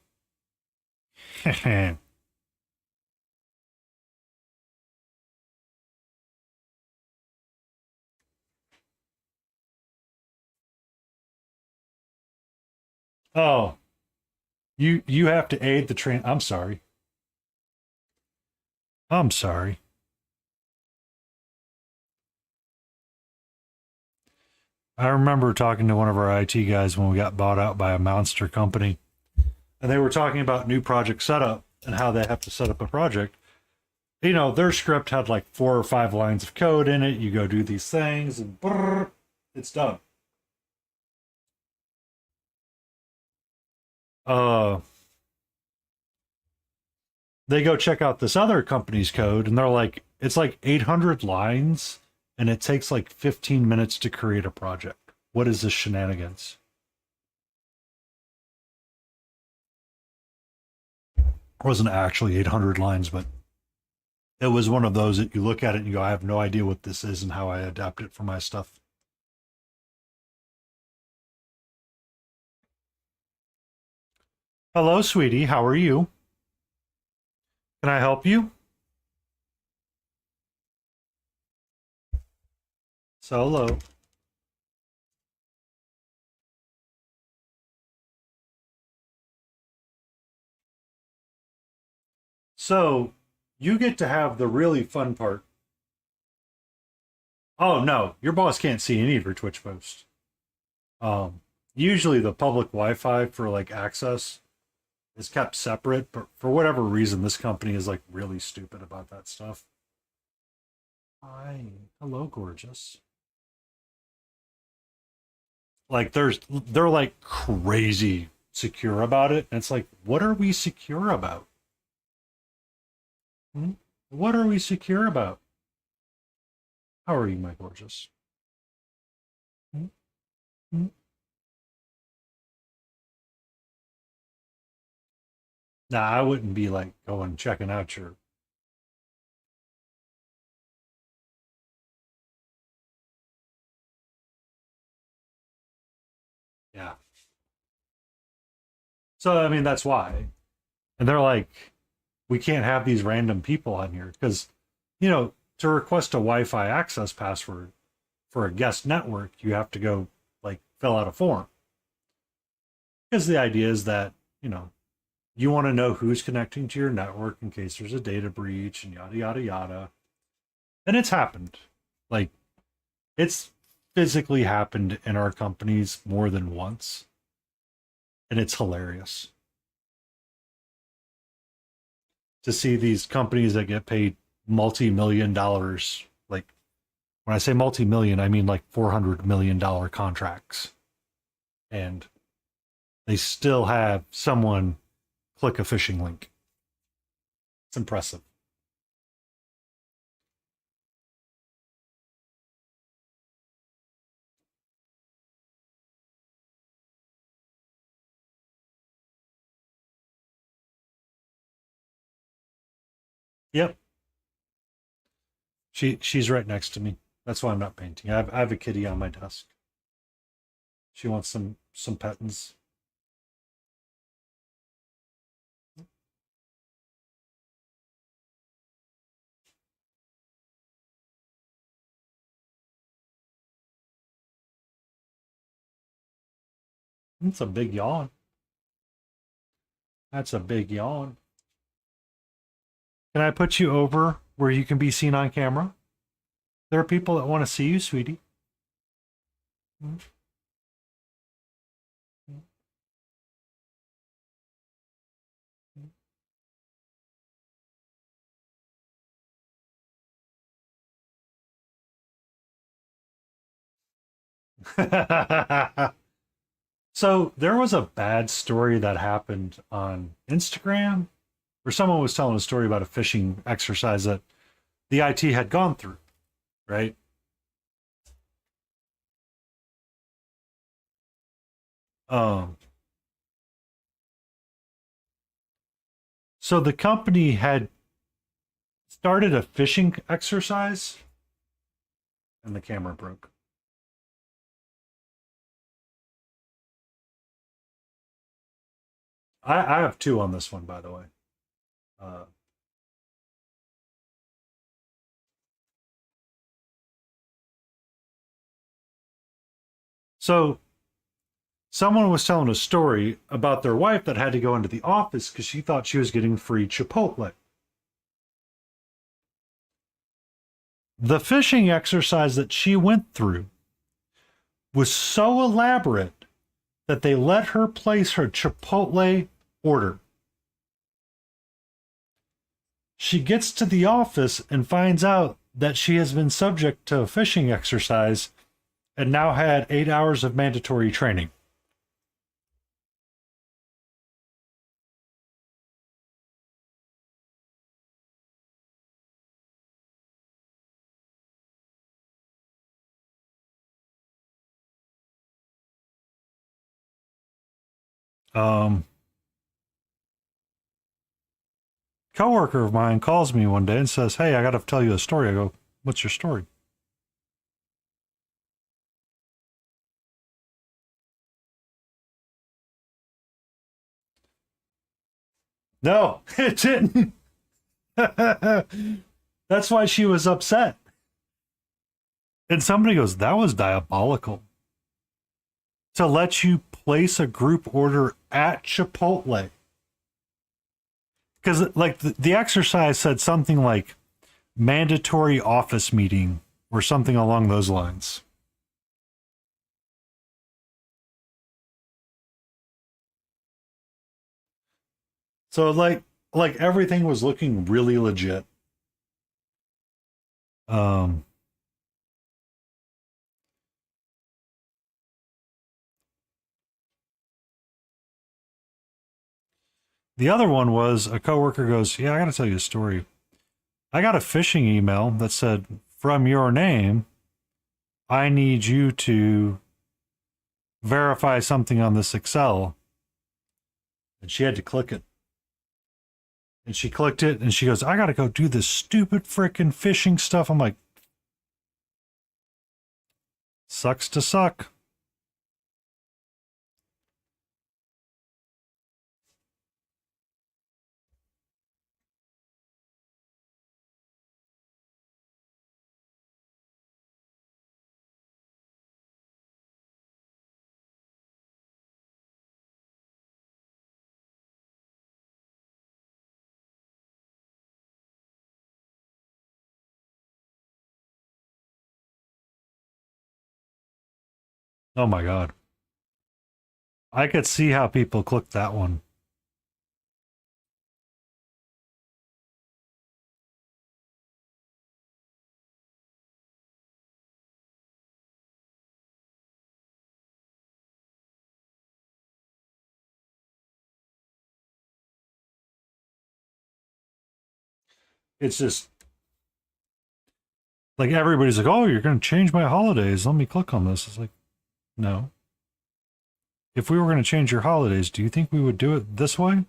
Oh, you have to aid the train. I'm sorry. I'm sorry. I remember talking to one of our IT guys when we got bought out by a monster company, and they were talking about new project setup and how they have to set up a project. You know, their script had like 4 or 5 lines of code in it. You go do these things, and brrr, it's done. Uh, they go check out this other company's code, and they're like, it's like 800 lines, and it takes like 15 minutes to create a project. What is this shenanigans? It wasn't actually 800 lines, but it was one of those that you look at it and you go, I have no idea what this is and how I adapt it for my stuff. Hello, sweetie. How are you? Can I help you? Solo. So you get to have the really fun part. Oh no, your boss can't see any of your Twitch posts. Usually the public Wi-Fi for like access is kept separate, but for whatever reason, this company is like really stupid about that stuff. Hi, hello, gorgeous. Like they're like crazy secure about it, and it's like, what are we secure about? Hmm? What are we secure about? How are you, my gorgeous? Hmm? Hmm? Nah, I wouldn't be like going checking out your. Yeah. So I mean that's why. And they're like, we can't have these random people on here because, to request a Wi-Fi access password for a guest network, you have to go like fill out a form. Because the idea is that, you want to know who's connecting to your network in case there's a data breach and yada yada yada. And it's happened. Like it's physically happened in our companies more than once. And it's hilarious to see these companies that get paid multi-million dollars. Like when I say multi-million, I mean like $400 million contracts. And they still have someone click a phishing link. It's impressive. Yep. She's right next to me. That's why I'm not painting. I have a kitty on my desk. She wants some pettins. It's a big yawn. That's a big yawn. Can I put you over where you can be seen on camera? There are people that want to see you, sweetie. So there was a bad story that happened on Instagram where someone was telling a story about a phishing exercise that the IT had gone through, right? Um, so the company had started a phishing exercise and the camera broke. I have two on this one, by the way. Uh, so someone was telling a story about their wife that had to go into the office because she thought she was getting free Chipotle. The phishing exercise that she went through was so elaborate that they let her place her Chipotle order. She gets to the office and finds out that she has been subject to a phishing exercise and now had 8 hours of mandatory training. Um, Coworker of mine calls me one day and says, "Hey, I got to tell you a story." I go, "What's your story?" No, it didn't. That's why she was upset. And somebody goes, "That was diabolical to let you place a group order at Chipotle." Because like the exercise said something like mandatory office meeting or something along those lines. So like everything was looking really legit. Um the other one was a coworker goes, "Yeah, I got to tell you a story. I got a phishing email that said from your name, I need you to verify something on this Excel." And she had to click it. And she clicked it and she goes, "I got to go do this stupid freaking phishing stuff." I'm like, sucks to suck. Oh my God. I could see how people clicked that one. It's just like everybody's like, "Oh, you're going to change my holidays. Let me click on this." It's like, no. If we were going to change your holidays, do you think we would do it this way?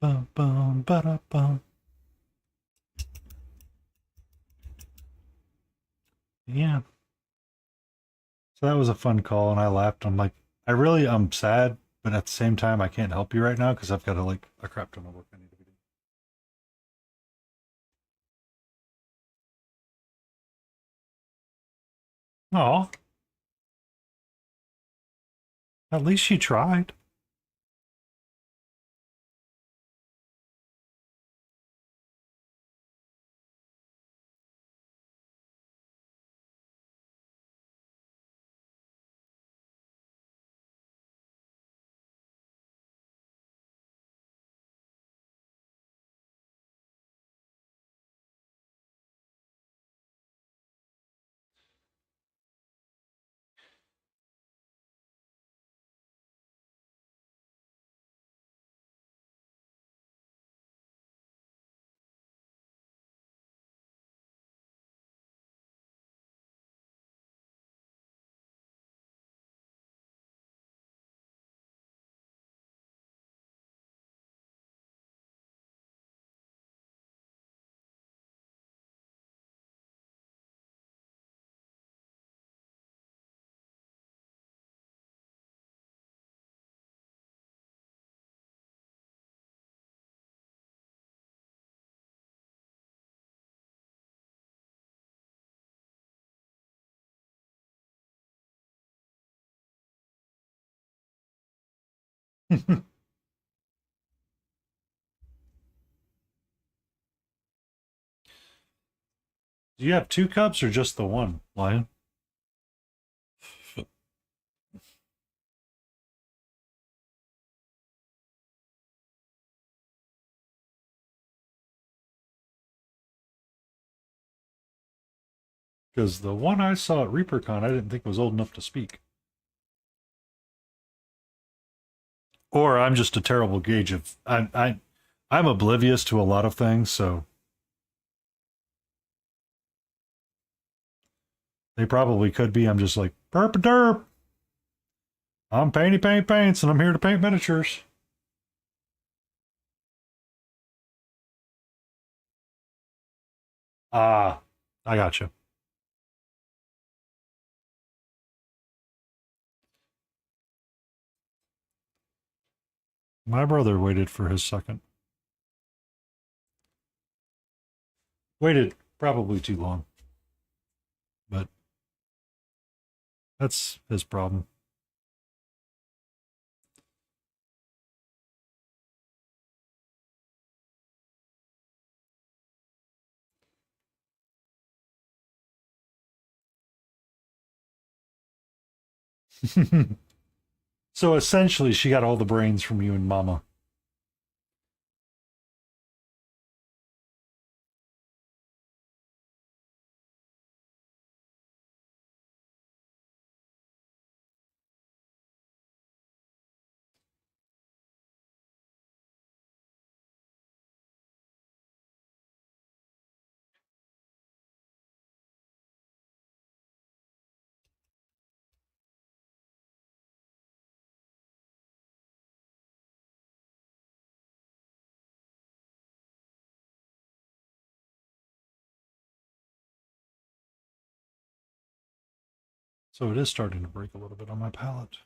Bum, bum, ba-da-bum. Yeah. So that was a fun call, and I laughed. I'm like, I'm sad, but at the same time, I can't help you right now because I've got like a crap ton of work I need to be doing. Oh, at least she tried. Do you have two cups or just the one, Lion? Because the one I saw at ReaperCon, I didn't think was old enough to speak. Or I'm just a terrible gauge of I'm oblivious to a lot of things, so they probably could be. I'm just like derp derp. I'm paints, and I'm here to paint miniatures. Ah, I got you. My brother waited for his second. Waited probably too long, but that's his problem. So essentially, she got all the brains from you and Mama. So it is starting to break a little bit on my palate.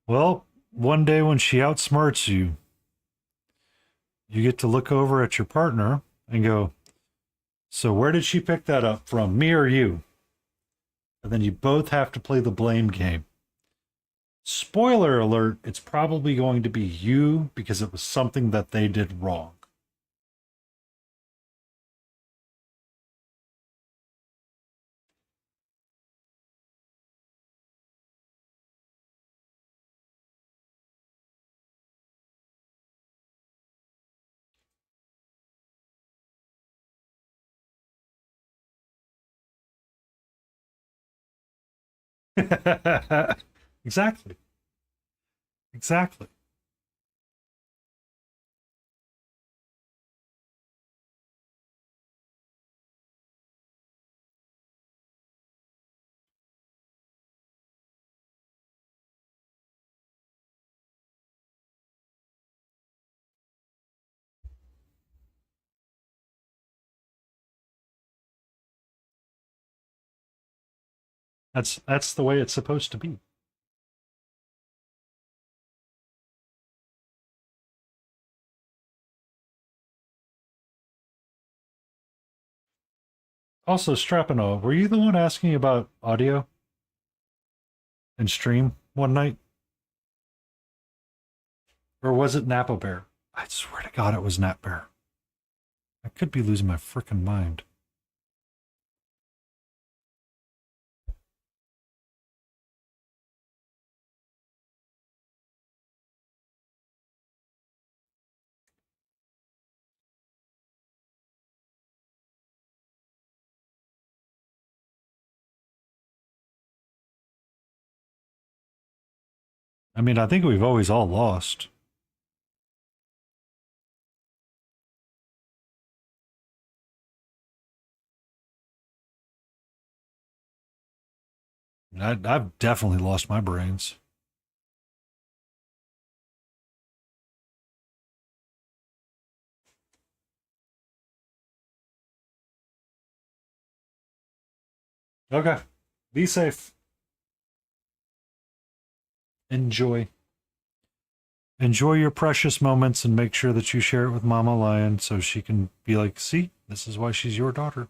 Well, one day when she outsmarts you, you get to look over at your partner and go, so where did she pick that up from, me or you? And then you both have to play the blame game. Spoiler alert, it's probably going to be you because it was something that they did wrong. Exactly. Exactly. That's the way it's supposed to be. Also, Strapano, were you the one asking about audio and stream one night? Or was it Napa Bear? I swear to God it was Nap Bear. I could be losing my frickin' mind. I mean, I think we've always all lost. I've definitely lost my brains. Okay. Be safe. Enjoy. Enjoy your precious moments and make sure that you share it with Mama Lion so she can be like, see, this is why she's your daughter.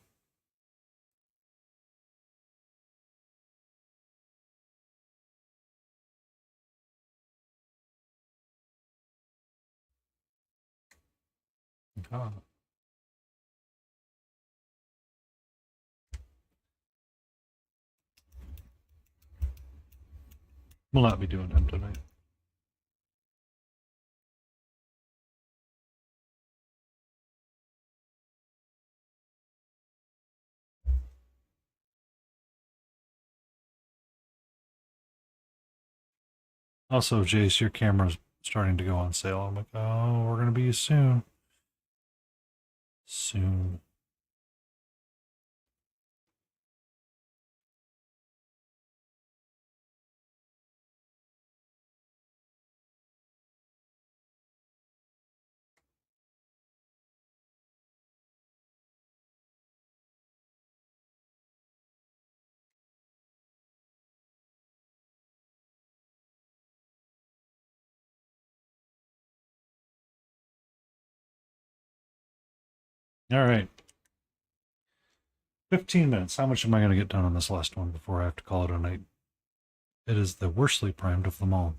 Oh. We'll not be doing him tonight. Also, Jace, your camera's starting to go on sale. I'm like, oh, we're gonna be soon. Soon. All right. 15 minutes. How much am I going to get done on this last one before I have to call it a night? It is the worstly primed of them all.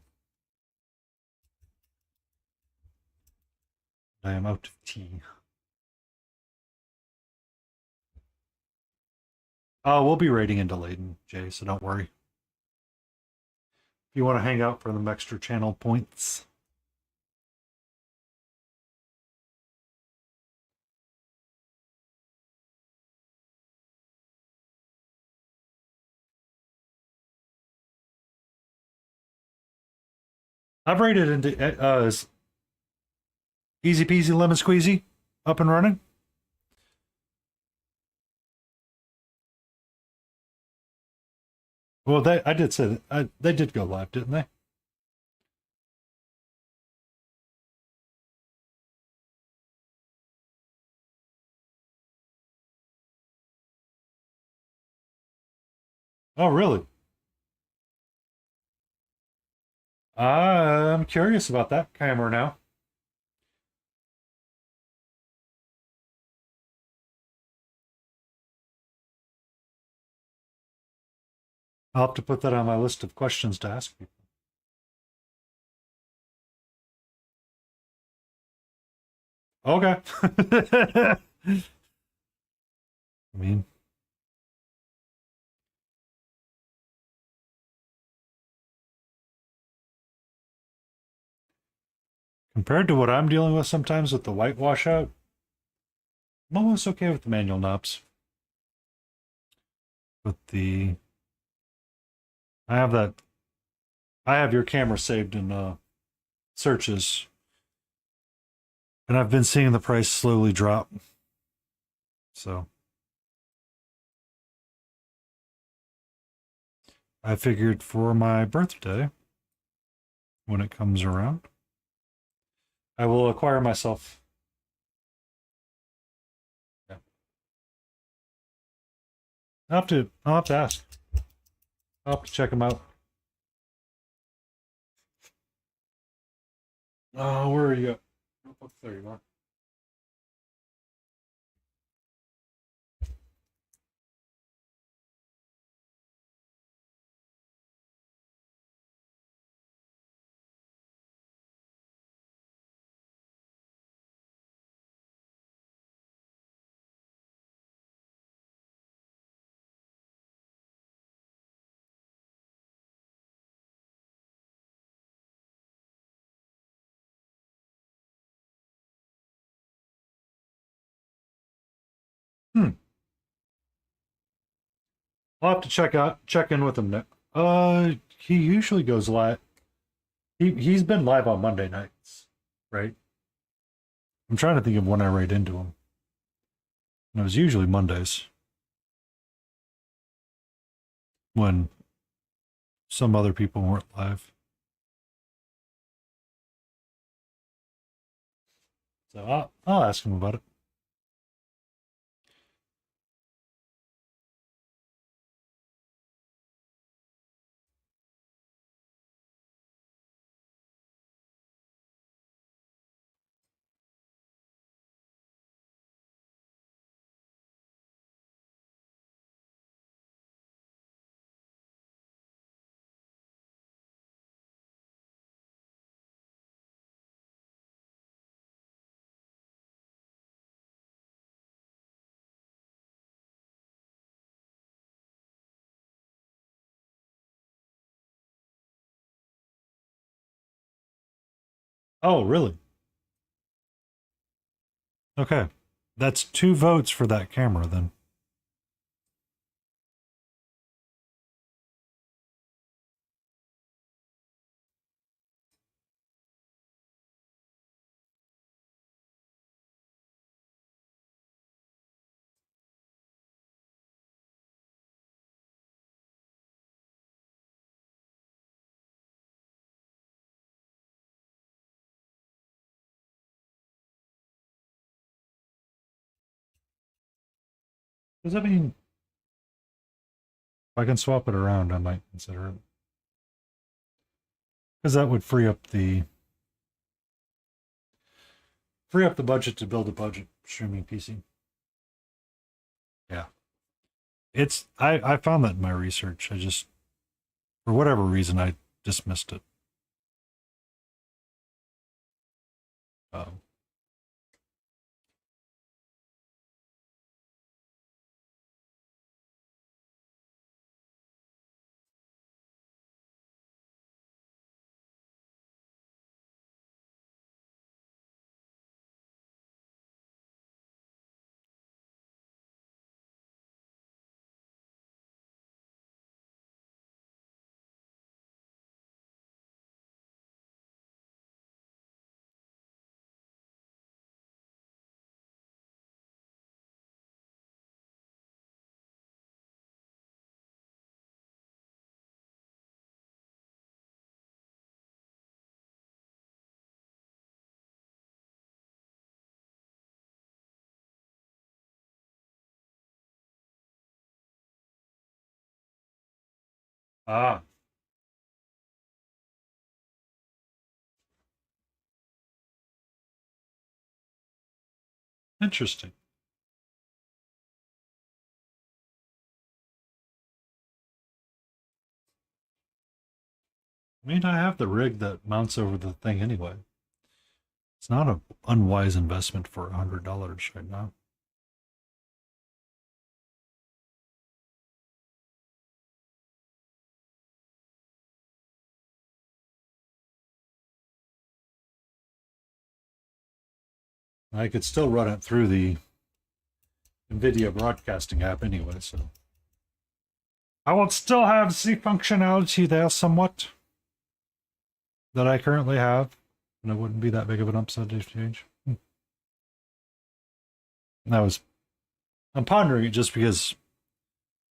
I am out of tea. Oh, we'll be raiding into Layden, Jay, so don't worry. If you want to hang out for the extra channel points. I've raided into easy peasy lemon squeezy, up and running. Well, I did say that they did go live, didn't they? Oh, really? I'm curious about that camera now. I'll have to put that on my list of questions to ask people. Okay. I mean, compared to what I'm dealing with sometimes with the white washout, I'm almost okay with the manual knobs. With the, I have that, I have your camera saved in searches, and I've been seeing the price slowly drop. So I figured for my birthday, when it comes around, I will acquire myself. Yeah. I'll have to ask. I'll have to check them out. Oh, where are you? There you are. Hmm. I'll have to check in with him now. He usually goes live. He's been live on Monday nights, right? I'm trying to think of when I raid into him. And it was usually Mondays when some other people weren't live. So I'll ask him about it. Oh, really? Okay. That's 2 votes for that camera then. Does that mean if I can swap it around, I might consider it? Because that would free up the budget to build a budget streaming PC. Yeah. I found that in my research. I just, for whatever reason, I dismissed it. Um, ah, interesting. I mean, I have the rig that mounts over the thing anyway. It's not an unwise investment for $100 right now. I could still run it through the NVIDIA broadcasting app anyway, so I will still have the functionality there somewhat that I currently have, and it wouldn't be that big of an upside to change. I'm pondering it just because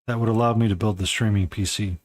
that would allow me to build the streaming PC.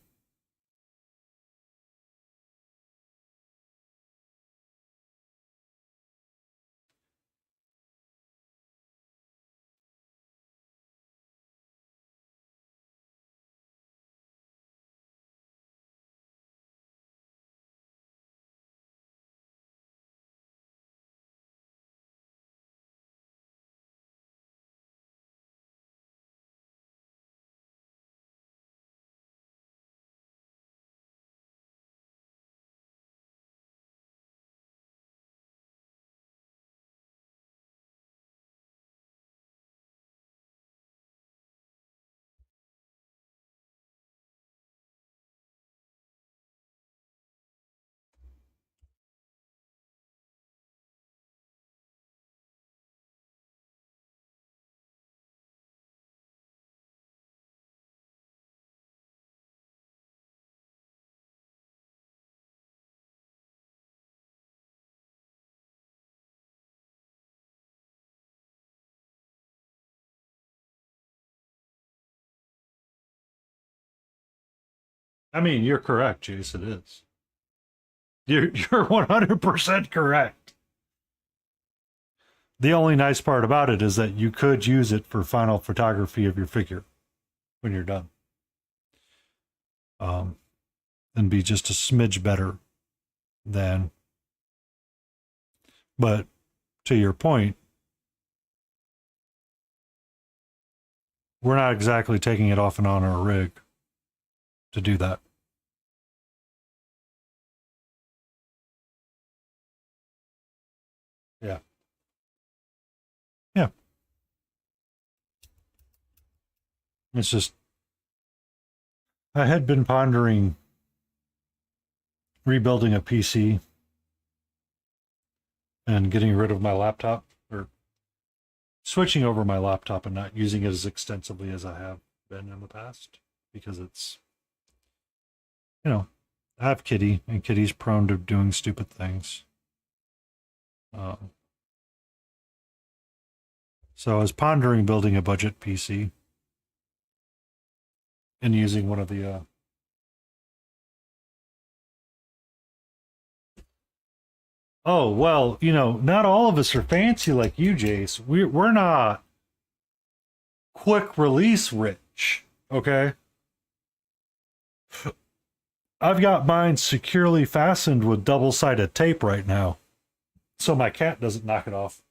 I mean, you're correct, Jace, it is. You're 100% correct. The only nice part about it is that you could use it for final photography of your figure when you're done. And be just a smidge better than. But to your point, we're not exactly taking it off and on our rig to do that. Yeah. Yeah. It's just, I had been pondering rebuilding a PC and getting rid of my laptop, or switching over my laptop and not using it as extensively as I have been in the past, because it's, you know, I have Kitty, and Kitty's prone to doing stupid things. So I was pondering building a budget PC and using one of the oh, well, not all of us are fancy like you, Jace. We're not quick release rich, okay? I've got mine securely fastened with double-sided tape right now, so my cat doesn't knock it off.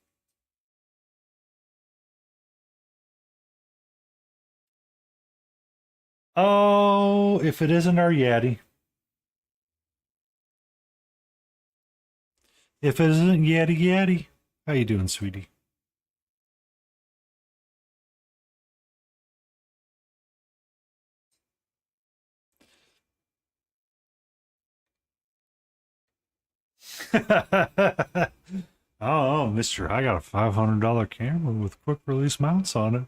Oh, if it isn't our Yeti. If it isn't Yeti. How you doing, sweetie? Oh, mister, I got a $500 camera with quick release mounts on it.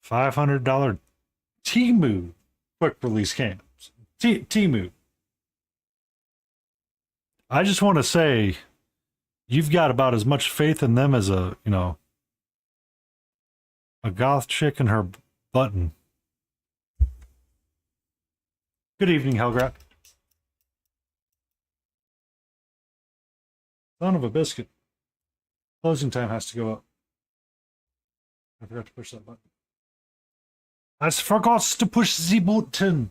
$500 Temu quick release cams. Temu. I just want to say, you've got about as much faith in them as a goth chick and her button. Good evening, Helgrat. Son of a biscuit. Closing time has to go up. I forgot to push that button. I forgot to push the button.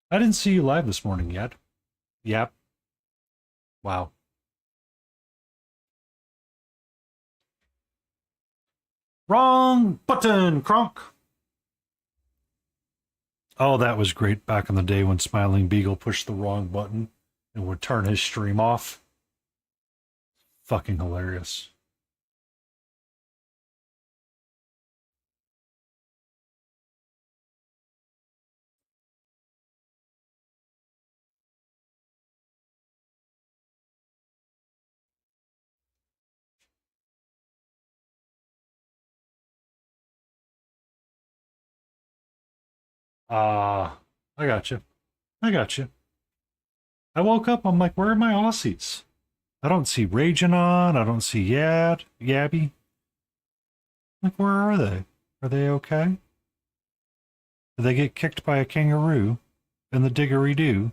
I didn't see you live this morning yet. Yep. Wow. Wrong button, Kronk. Oh, that was great back in the day when Smiling Beagle pushed the wrong button and would turn his stream off. Fucking hilarious. I got you. I got you. I woke up, I'm like, where are my Aussies? I don't see Raging On. I don't see Yabby. Like, where are they? Are they okay? Did they get kicked by a kangaroo in the diggery-doo?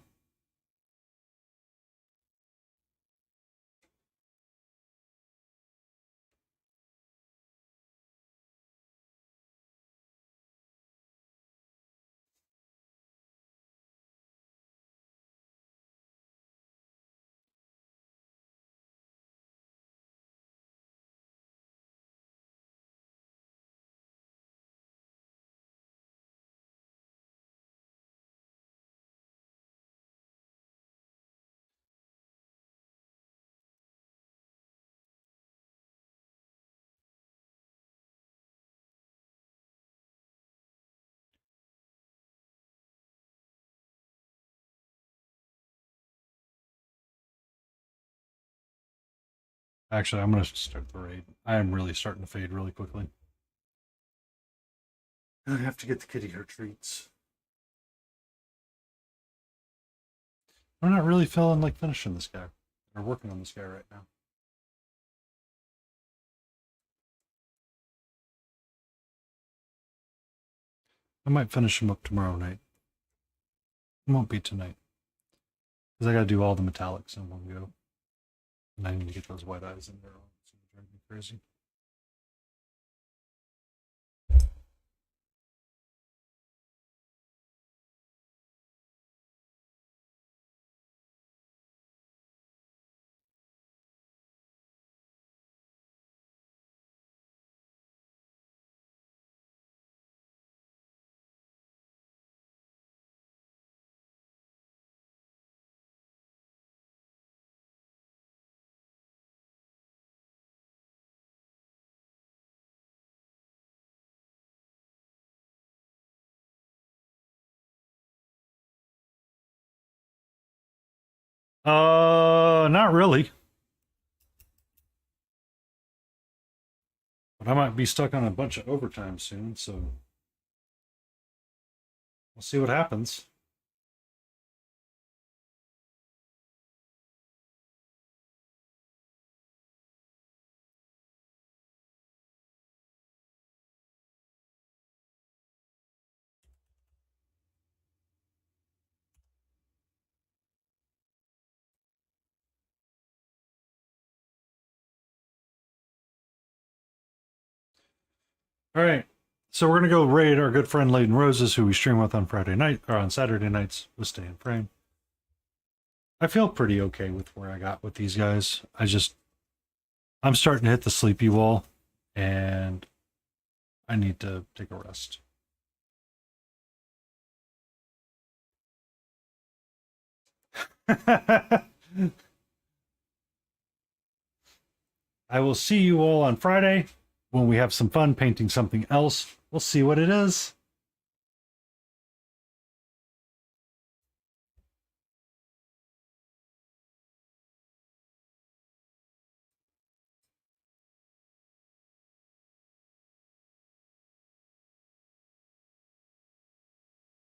Actually, I'm going to start the raid. I am really starting to fade really quickly. I have to get the kitty her treats. I'm not really feeling like finishing this guy. Or working on this guy right now. I might finish him up tomorrow night. It won't be tonight. Because I got to do all the metallics in one go. And I need to get those white eyes in there. It's going to drive me crazy. Not really. But I might be stuck on a bunch of overtime soon, so we'll see what happens. All right. So we're gonna go raid our good friend Layden Roses, who we stream with on Friday night or on Saturday nights with Stay in Frame. I feel pretty okay with where I got with these guys. I'm starting to hit the sleepy wall, and I need to take a rest. I will see you all on Friday when we have some fun painting something else. We'll see what it is.